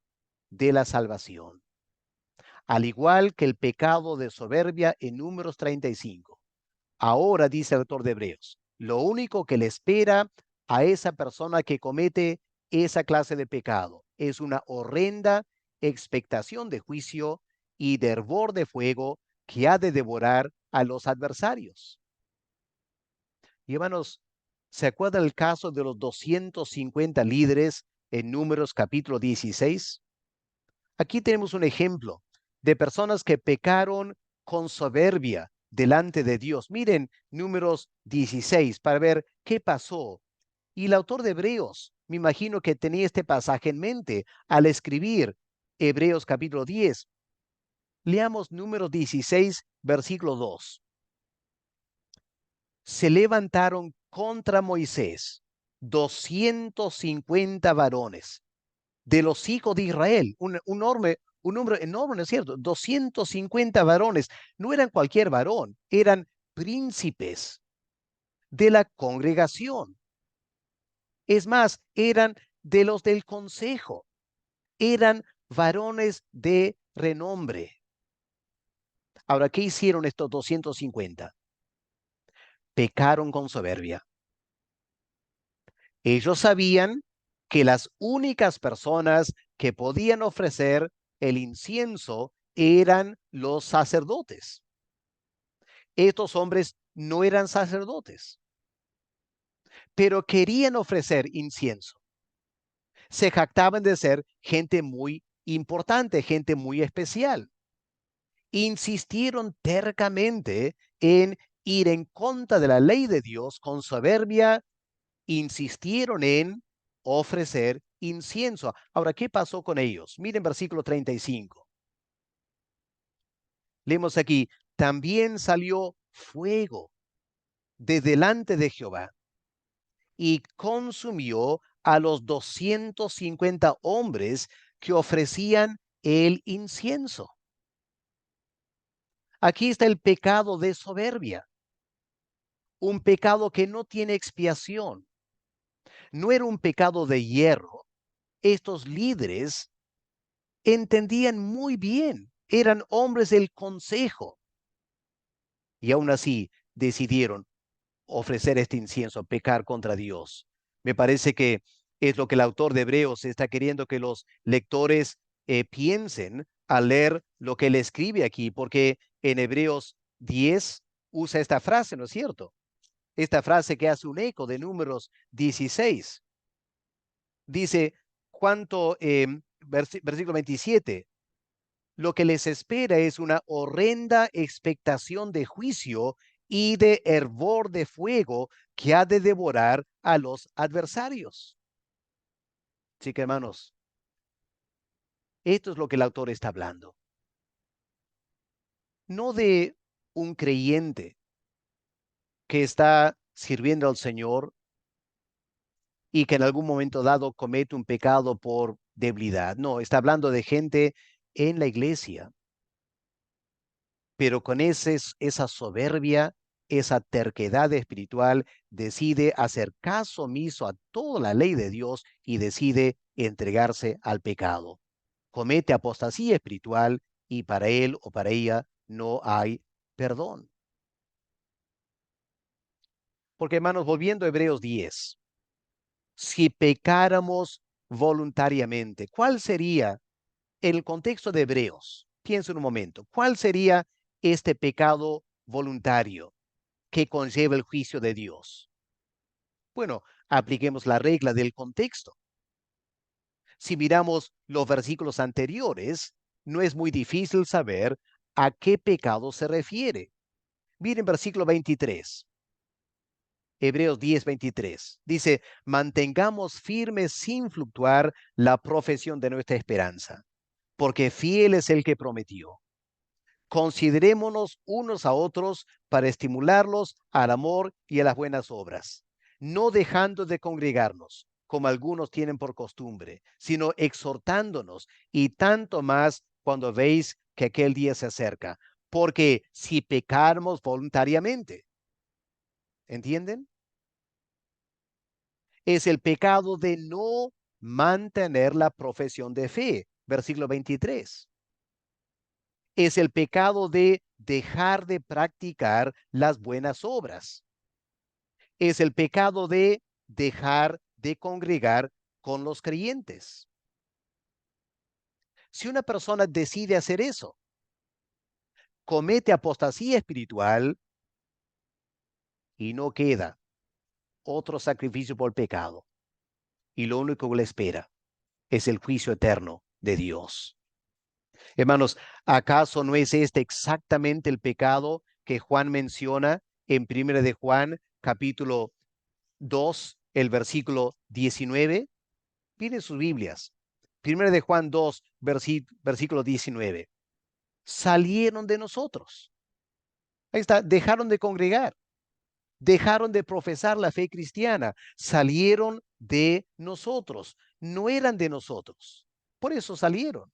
Speaker 1: de la salvación. Al igual que el pecado de soberbia en Números 35, Ahora, dice el autor de Hebreos, lo único que le espera a esa persona que comete esa clase de pecado es una horrenda expectación de juicio y de hervor de fuego que ha de devorar a los adversarios. Y hermanos, ¿se acuerda el caso de los 250 líderes en Números capítulo 16? Aquí tenemos un ejemplo de personas que pecaron con soberbia delante de Dios. Miren Números 16 para ver qué pasó. Y el autor de Hebreos, me imagino que tenía este pasaje en mente al escribir Hebreos capítulo 10. Leamos Números 16, versículo 2. Se levantaron contra Moisés 250 varones de los hijos de Israel, un número enorme, ¿no es cierto? 250 varones, no eran cualquier varón, eran príncipes de la congregación. Es más, eran de los del consejo, eran varones de renombre. Ahora, ¿qué hicieron estos 250? Pecaron con soberbia. Ellos sabían que las únicas personas que podían ofrecer el incienso eran los sacerdotes. Estos hombres no eran sacerdotes, pero querían ofrecer incienso. Se jactaban de ser gente muy importante, gente muy especial. Insistieron tercamente en ir en contra de la ley de Dios con soberbia, insistieron en ofrecer incienso. Ahora, ¿qué pasó con ellos? Miren versículo 35. Leemos aquí, también salió fuego de delante de Jehová y consumió a los 250 hombres que ofrecían el incienso. Aquí está el pecado de soberbia, un pecado que no tiene expiación. No era un pecado de hierro. Estos líderes entendían muy bien, eran hombres del consejo y aún así decidieron ofrecer este incienso, pecar contra Dios. Me parece que es lo que el autor de Hebreos está queriendo que los lectores piensen al leer lo que él escribe aquí, porque en Hebreos 10 usa esta frase, ¿no es cierto? Esta frase que hace un eco de Números 16. Dice, versículo 27, lo que les espera es una horrenda expectación de juicio y de hervor de fuego que ha de devorar a los adversarios. Así que, hermanos, esto es lo que el autor está hablando. No de un creyente que está sirviendo al Señor y que en algún momento dado comete un pecado por debilidad. No, está hablando de gente en la iglesia, pero con esa soberbia, esa terquedad espiritual, decide hacer caso omiso a toda la ley de Dios y decide entregarse al pecado. Comete apostasía espiritual y para él o para ella no hay perdón. Porque, hermanos, volviendo a Hebreos 10, si pecáramos voluntariamente, ¿cuál sería, en el contexto de Hebreos? Piensa un momento, ¿cuál sería este pecado voluntario que conlleva el juicio de Dios? Bueno, apliquemos la regla del contexto. Si miramos los versículos anteriores, no es muy difícil saber a qué pecado se refiere. Miren versículo 23. Hebreos 10:23. Dice, mantengamos firmes sin fluctuar la profesión de nuestra esperanza, porque fiel es el que prometió. Considerémonos unos a otros para estimularlos al amor y a las buenas obras, no dejando de congregarnos, como algunos tienen por costumbre, sino exhortándonos, y tanto más cuando veis que aquel día se acerca, porque si pecáramos voluntariamente, ¿entienden? Es el pecado de no mantener la profesión de fe, versículo 23. Es el pecado de dejar de practicar las buenas obras. Es el pecado de dejar de congregar con los creyentes. Si una persona decide hacer eso, comete apostasía espiritual y no queda otro sacrificio por pecado. Y lo único que le espera es el juicio eterno de Dios. Hermanos, ¿acaso no es este exactamente el pecado que Juan menciona en 1 de Juan, capítulo 2, el versículo 19? Miren sus Biblias. 1 de Juan 2, versículo 19. Salieron de nosotros. Ahí está, dejaron de congregar, dejaron de profesar la fe cristiana, salieron de nosotros, no eran de nosotros. Por eso salieron.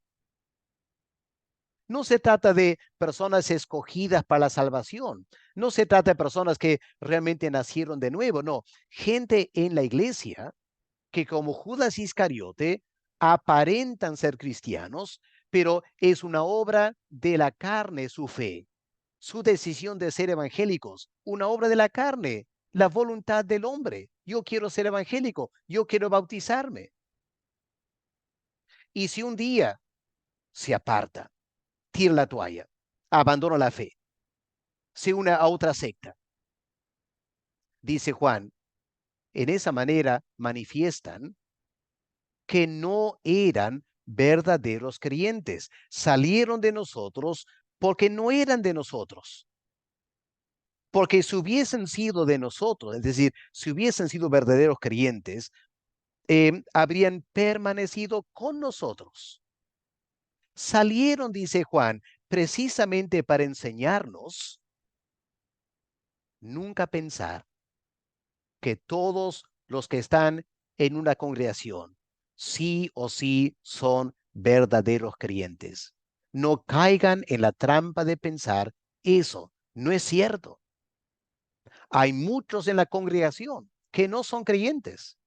Speaker 1: No se trata de personas escogidas para la salvación. No se trata de personas que realmente nacieron de nuevo. No, gente en la iglesia que como Judas Iscariote aparentan ser cristianos, pero es una obra de la carne su fe, su decisión de ser evangélicos, una obra de la carne, la voluntad del hombre. Yo quiero ser evangélico, yo quiero bautizarme. Y si un día se aparta, tira la toalla, abandona la fe, se une a otra secta, dice Juan, en esa manera manifiestan que no eran verdaderos creyentes. Salieron de nosotros porque no eran de nosotros. Porque si hubiesen sido de nosotros, es decir, si hubiesen sido verdaderos creyentes, habrían permanecido con nosotros. Salieron, dice Juan, precisamente para enseñarnos nunca pensar que todos los que están en una congregación sí o sí son verdaderos creyentes. No caigan en la trampa de pensar eso. No es cierto. Hay muchos en la congregación que no son creyentes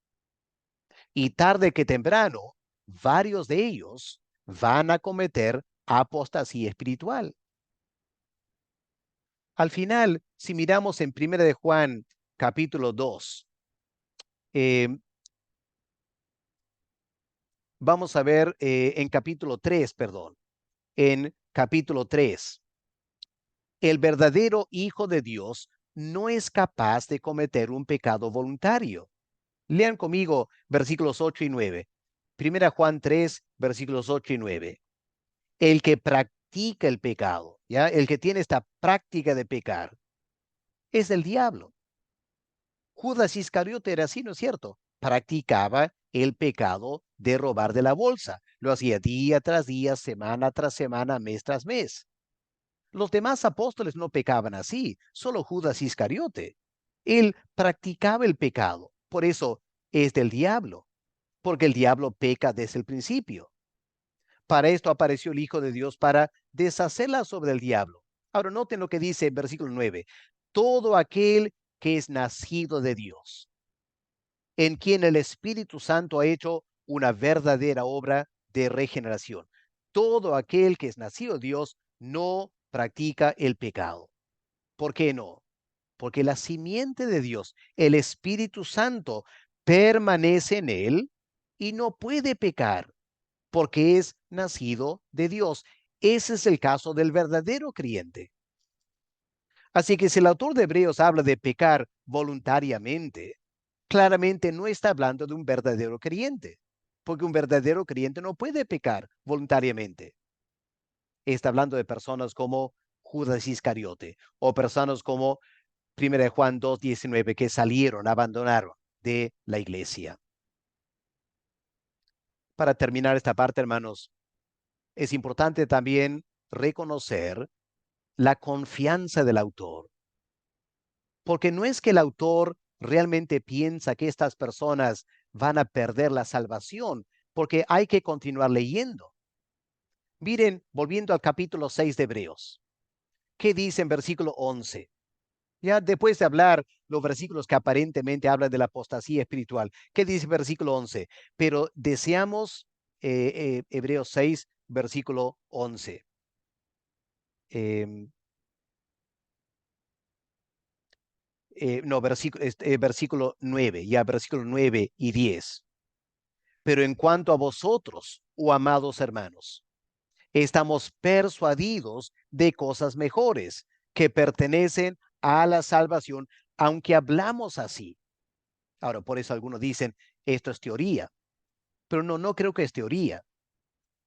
Speaker 1: y tarde que temprano, varios de ellos van a cometer apostasía espiritual. Al final, si miramos en 1 de Juan, capítulo 2, eh, vamos a ver en capítulo 3, perdón, en capítulo 3, el verdadero Hijo de Dios no es capaz de cometer un pecado voluntario. Lean conmigo versículos 8 y 9. 1 Juan 3, versículos 8 y 9. El que practica el pecado, ¿ya? El que tiene esta práctica de pecar, es el diablo. Judas Iscariote era así, ¿no es cierto? Practicaba el pecado de robar de la bolsa. Lo hacía día tras día, semana tras semana, mes tras mes. Los demás apóstoles no pecaban así, solo Judas Iscariote. Él practicaba el pecado. Por eso es del diablo, porque el diablo peca desde el principio. Para esto apareció el Hijo de Dios, para deshacer la obra del diablo. Ahora noten lo que dice en versículo 9. Todo aquel que es nacido de Dios, en quien el Espíritu Santo ha hecho una verdadera obra de regeneración. Todo aquel que es nacido de Dios no practica el pecado. ¿Por qué no? Porque la simiente de Dios, el Espíritu Santo, permanece en él y no puede pecar porque es nacido de Dios. Ese es el caso del verdadero creyente. Así que si el autor de Hebreos habla de pecar voluntariamente, claramente no está hablando de un verdadero creyente, porque un verdadero creyente no puede pecar voluntariamente. Está hablando de personas como Judas Iscariote o personas como 1 Juan 2:19 que salieron, abandonaron de la iglesia. Para terminar esta parte, hermanos, es importante también reconocer la confianza del autor, porque no es que el autor realmente piensa que estas personas van a perder la salvación, porque hay que continuar leyendo. Miren, volviendo al capítulo 6 de Hebreos, ¿qué dice en versículo 11? Ya después de hablar los versículos que aparentemente hablan de la apostasía espiritual, ¿qué dice versículo 11? Pero deseamos, Hebreos 6, versículo 11. em, no, versículo 9, ya versículo 9 y 10. Pero en cuanto a vosotros, oh amados hermanos, estamos persuadidos de cosas mejores que pertenecen a la salvación, aunque hablamos así. Ahora, por eso algunos dicen, esto es teoría, pero no, no creo que es teoría.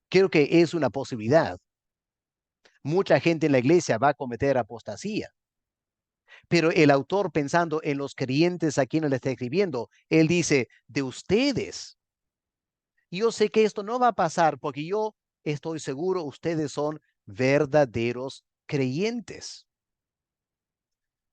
Speaker 1: Creo que es una posibilidad. Mucha gente en la iglesia va a cometer apostasía, pero el autor, pensando en los creyentes a quienes le está escribiendo, él dice, de ustedes. Yo sé que esto no va a pasar porque yo estoy seguro ustedes son verdaderos creyentes.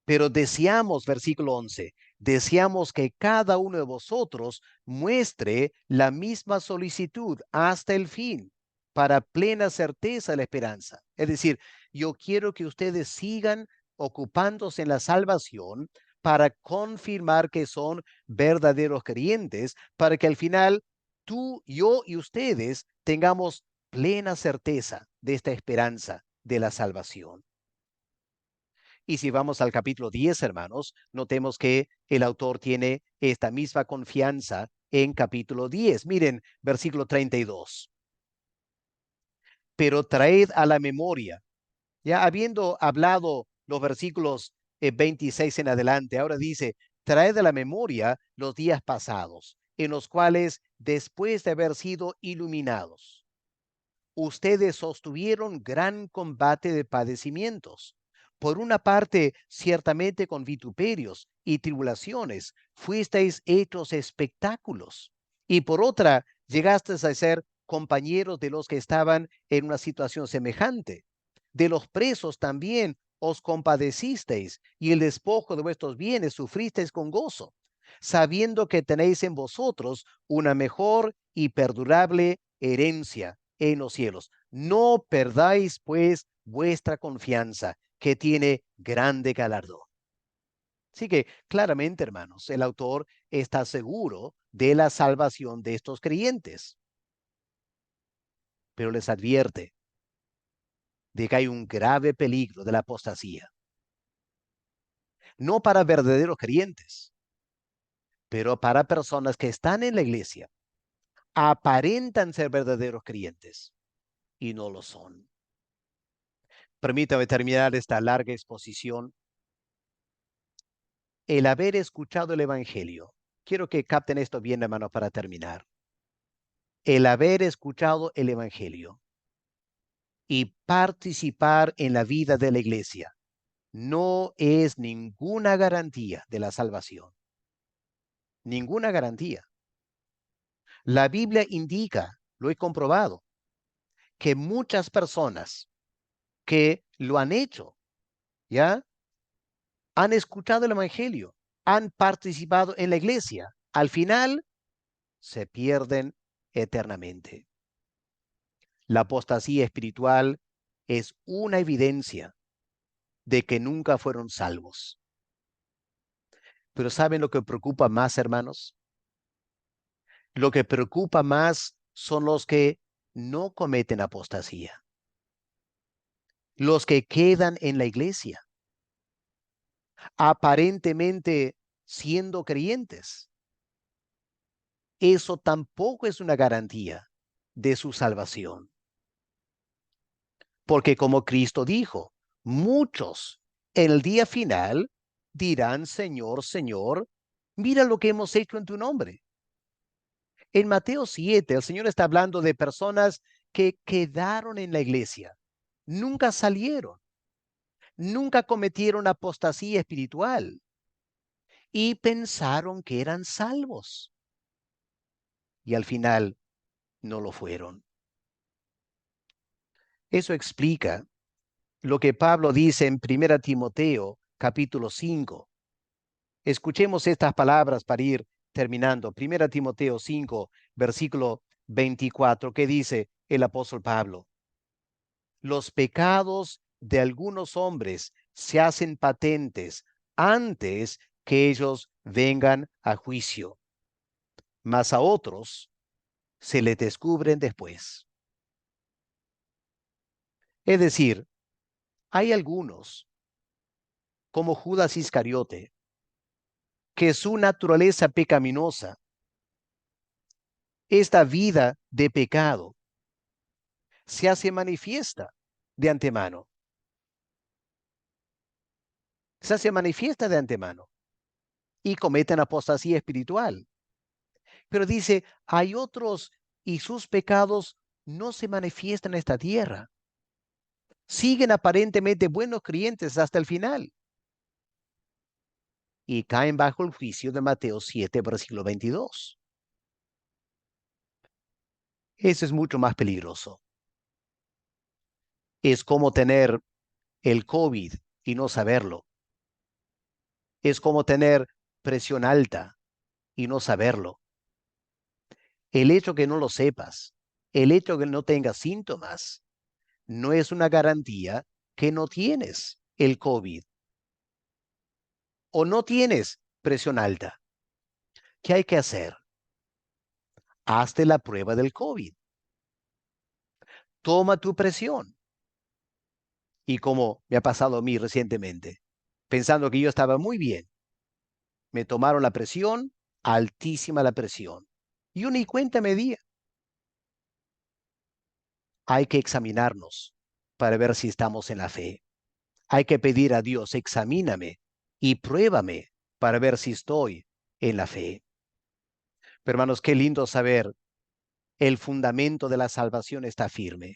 Speaker 1: Pero deseamos, versículo 11, deseamos que cada uno de vosotros muestre la misma solicitud hasta el fin, para plena certeza de la esperanza. Es decir, yo quiero que ustedes sigan ocupándose en la salvación para confirmar que son verdaderos creyentes, para que al final tú, yo y ustedes tengamos plena certeza de esta esperanza de la salvación. Y si vamos al capítulo 10, hermanos, notemos que el autor tiene esta misma confianza en capítulo 10. Miren, versículo 32. Pero traed a la memoria, ya habiendo hablado los versículos 26 en adelante, ahora dice, traed a la memoria los días pasados, en los cuales, después de haber sido iluminados, ustedes sostuvieron gran combate de padecimientos. Por una parte, ciertamente con vituperios y tribulaciones, fuisteis hechos espectáculos. Y por otra, llegasteis a ser compañeros de los que estaban en una situación semejante. De los presos también os compadecisteis, y el despojo de vuestros bienes sufristeis con gozo, sabiendo que tenéis en vosotros una mejor y perdurable herencia en los cielos. No perdáis, pues, vuestra confianza, que tiene grande galardón. Así que claramente, hermanos, el autor está seguro de la salvación de estos creyentes, pero les advierte de que hay un grave peligro de la apostasía. No para verdaderos creyentes, pero para personas que están en la iglesia, aparentan ser verdaderos creyentes y no lo son. Permítame terminar esta larga exposición. El haber escuchado el Evangelio. Quiero que capten esto bien, hermano, para terminar. El haber escuchado el Evangelio y participar en la vida de la iglesia no es ninguna garantía de la salvación. Ninguna garantía. La Biblia indica, lo he comprobado, que muchas personas que lo han hecho, ¿ya? Han escuchado el Evangelio, han participado en la iglesia. Al final, se pierden eternamente. La apostasía espiritual es una evidencia de que nunca fueron salvos. Pero ¿saben lo que preocupa más, hermanos? Lo que preocupa más son los que no cometen apostasía, los que quedan en la iglesia, aparentemente siendo creyentes. Eso tampoco es una garantía de su salvación. Porque como Cristo dijo, muchos en el día final dirán, Señor, Señor, mira lo que hemos hecho en tu nombre. En Mateo 7, el Señor está hablando de personas que quedaron en la iglesia, nunca salieron, nunca cometieron apostasía espiritual y pensaron que eran salvos. Y al final no lo fueron. Eso explica lo que Pablo dice en 1 Timoteo capítulo 5. Escuchemos estas palabras para ir terminando. 1 Timoteo 5, versículo 24, que dice el apóstol Pablo: los pecados de algunos hombres se hacen patentes antes que ellos vengan a juicio, mas a otros se les descubren después. Es decir, Hay algunos, como Judas Iscariote, que su naturaleza pecaminosa, esta vida de pecado, se hace manifiesta de antemano. Se hace manifiesta de antemano y cometen apostasía espiritual. Pero dice, hay otros y sus pecados no se manifiestan en esta tierra. Siguen aparentemente buenos creyentes hasta el final y caen bajo el juicio de Mateo 7, versículo 22. Eso es mucho más peligroso. Es como tener el COVID y no saberlo. Es como tener presión alta y no saberlo. El hecho que no lo sepas, el hecho que no tengas síntomas, no es una garantía que no tienes el COVID o no tienes presión alta. ¿Qué hay que hacer? Hazte la prueba del COVID. Toma tu presión. Y como me ha pasado a mí recientemente, pensando que yo estaba muy bien, me tomaron la presión, altísima la presión. Yo ni cuenta me di. Hay que examinarnos para ver si estamos en la fe. Hay que pedir a Dios, examíname y pruébame para ver si estoy en la fe. Pero hermanos, qué lindo saber, el fundamento de la salvación está firme.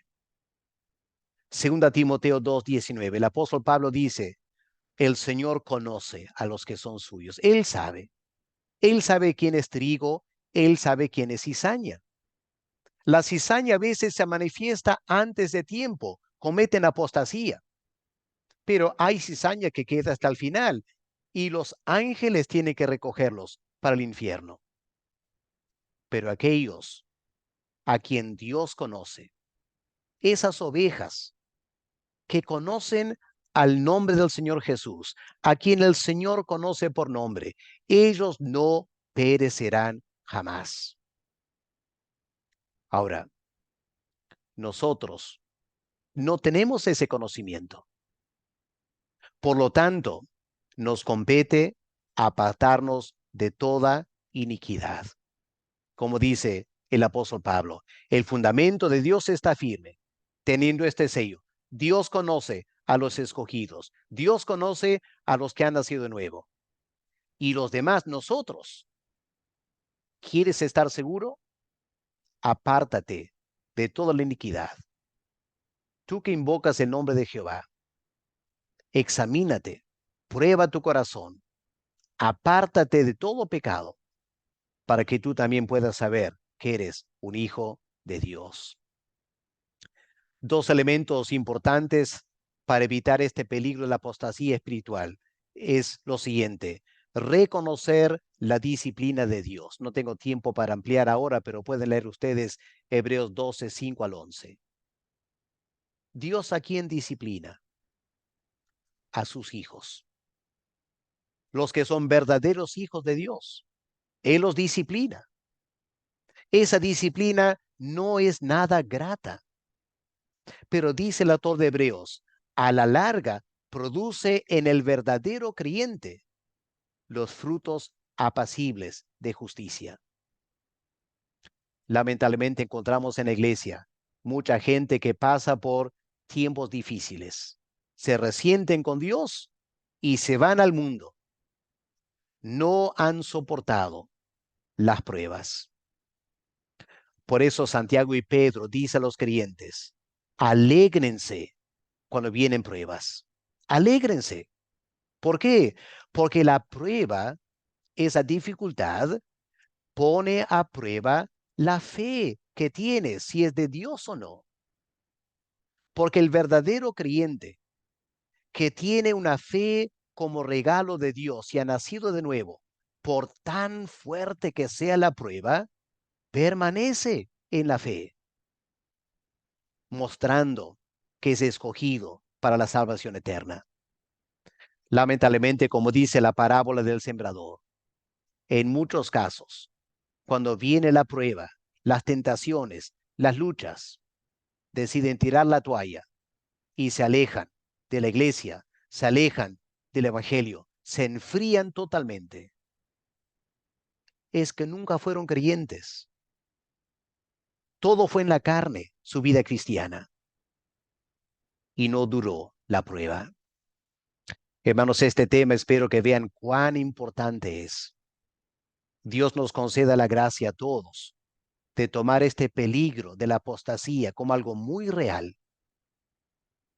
Speaker 1: Segunda Timoteo 2:19, el apóstol Pablo dice, el Señor conoce a los que son suyos. Él sabe. Él sabe quién es trigo, Él sabe quién es cizaña. La cizaña a veces se manifiesta antes de tiempo, cometen apostasía, pero hay cizaña que queda hasta el final y los ángeles tienen que recogerlos para el infierno. Pero aquellos a quien Dios conoce, esas ovejas que conocen al nombre del Señor Jesús, a quien el Señor conoce por nombre, ellos no perecerán jamás. Ahora, nosotros no tenemos ese conocimiento. Por lo tanto, nos compete apartarnos de toda iniquidad. Como dice el apóstol Pablo, el fundamento de Dios está firme, teniendo este sello. Dios conoce a los escogidos. Dios conoce a los que han nacido de nuevo. Y los demás, nosotros. ¿Quieres estar seguro? Apártate de toda la iniquidad. Tú que invocas el nombre de Jehová, examínate, prueba tu corazón, apártate de todo pecado, para que tú también puedas saber que eres un hijo de Dios. Dos elementos importantes para evitar este peligro de la apostasía espiritual es lo siguiente: reconocer la disciplina de Dios. No tengo tiempo para ampliar ahora, pero pueden leer ustedes Hebreos 12, 5 al 11. Dios, ¿a quién disciplina? A sus hijos, los que son verdaderos hijos de Dios. Él los disciplina. Esa disciplina no es nada grata, pero dice el autor de Hebreos, a la larga produce en el verdadero creyente los frutos apacibles de justicia. Lamentablemente encontramos en la iglesia mucha gente que pasa por tiempos difíciles, se resienten con Dios y se van al mundo. No han soportado las pruebas. Por eso Santiago y Pedro dice a los creyentes, alégrense cuando vienen pruebas. Alégrense. ¿Por qué? Porque la prueba, esa dificultad, pone a prueba la fe que tienes, si es de Dios o no. Porque el verdadero creyente que tiene una fe como regalo de Dios y ha nacido de nuevo, por tan fuerte que sea la prueba, permanece en la fe, mostrando que es escogido para la salvación eterna. Lamentablemente, como dice la parábola del sembrador, en muchos casos, cuando viene la prueba, las tentaciones, las luchas, deciden tirar la toalla y se alejan de la iglesia, se alejan del evangelio, se enfrían totalmente, es que nunca fueron creyentes. Todo fue en la carne, su vida cristiana, y no duró la prueba. Hermanos, este tema espero que vean cuán importante es. Dios nos conceda la gracia a todos de tomar este peligro de la apostasía como algo muy real,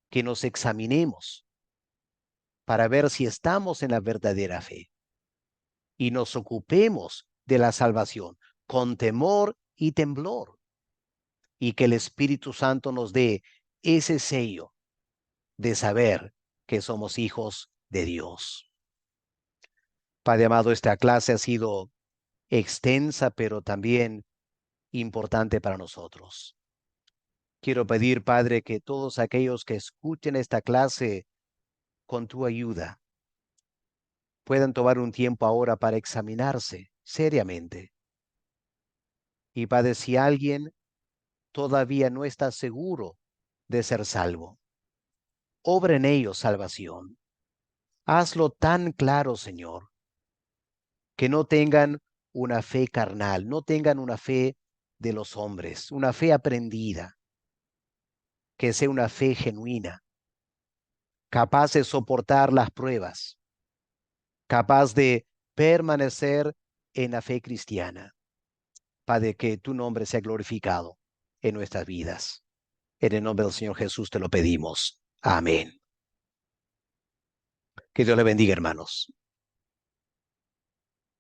Speaker 1: que nos examinemos para ver si estamos en la verdadera fe y nos ocupemos de la salvación con temor y temblor, y que el Espíritu Santo nos dé ese sello de saber que somos hijos de Dios. Padre amado, esta clase ha sido extensa, pero también importante para nosotros. Quiero pedir, Padre, que todos aquellos que escuchen esta clase con tu ayuda puedan tomar un tiempo ahora para examinarse seriamente. Y Padre, si alguien todavía no está seguro de ser salvo, obra en ellos salvación. Hazlo tan claro, Señor, que no tengan una fe carnal, no tengan una fe de los hombres, una fe aprendida, que sea una fe genuina, capaz de soportar las pruebas, capaz de permanecer en la fe cristiana. Padre, que tu nombre sea glorificado en nuestras vidas. En el nombre del Señor Jesús te lo pedimos. Amén. Que Dios le bendiga, hermanos.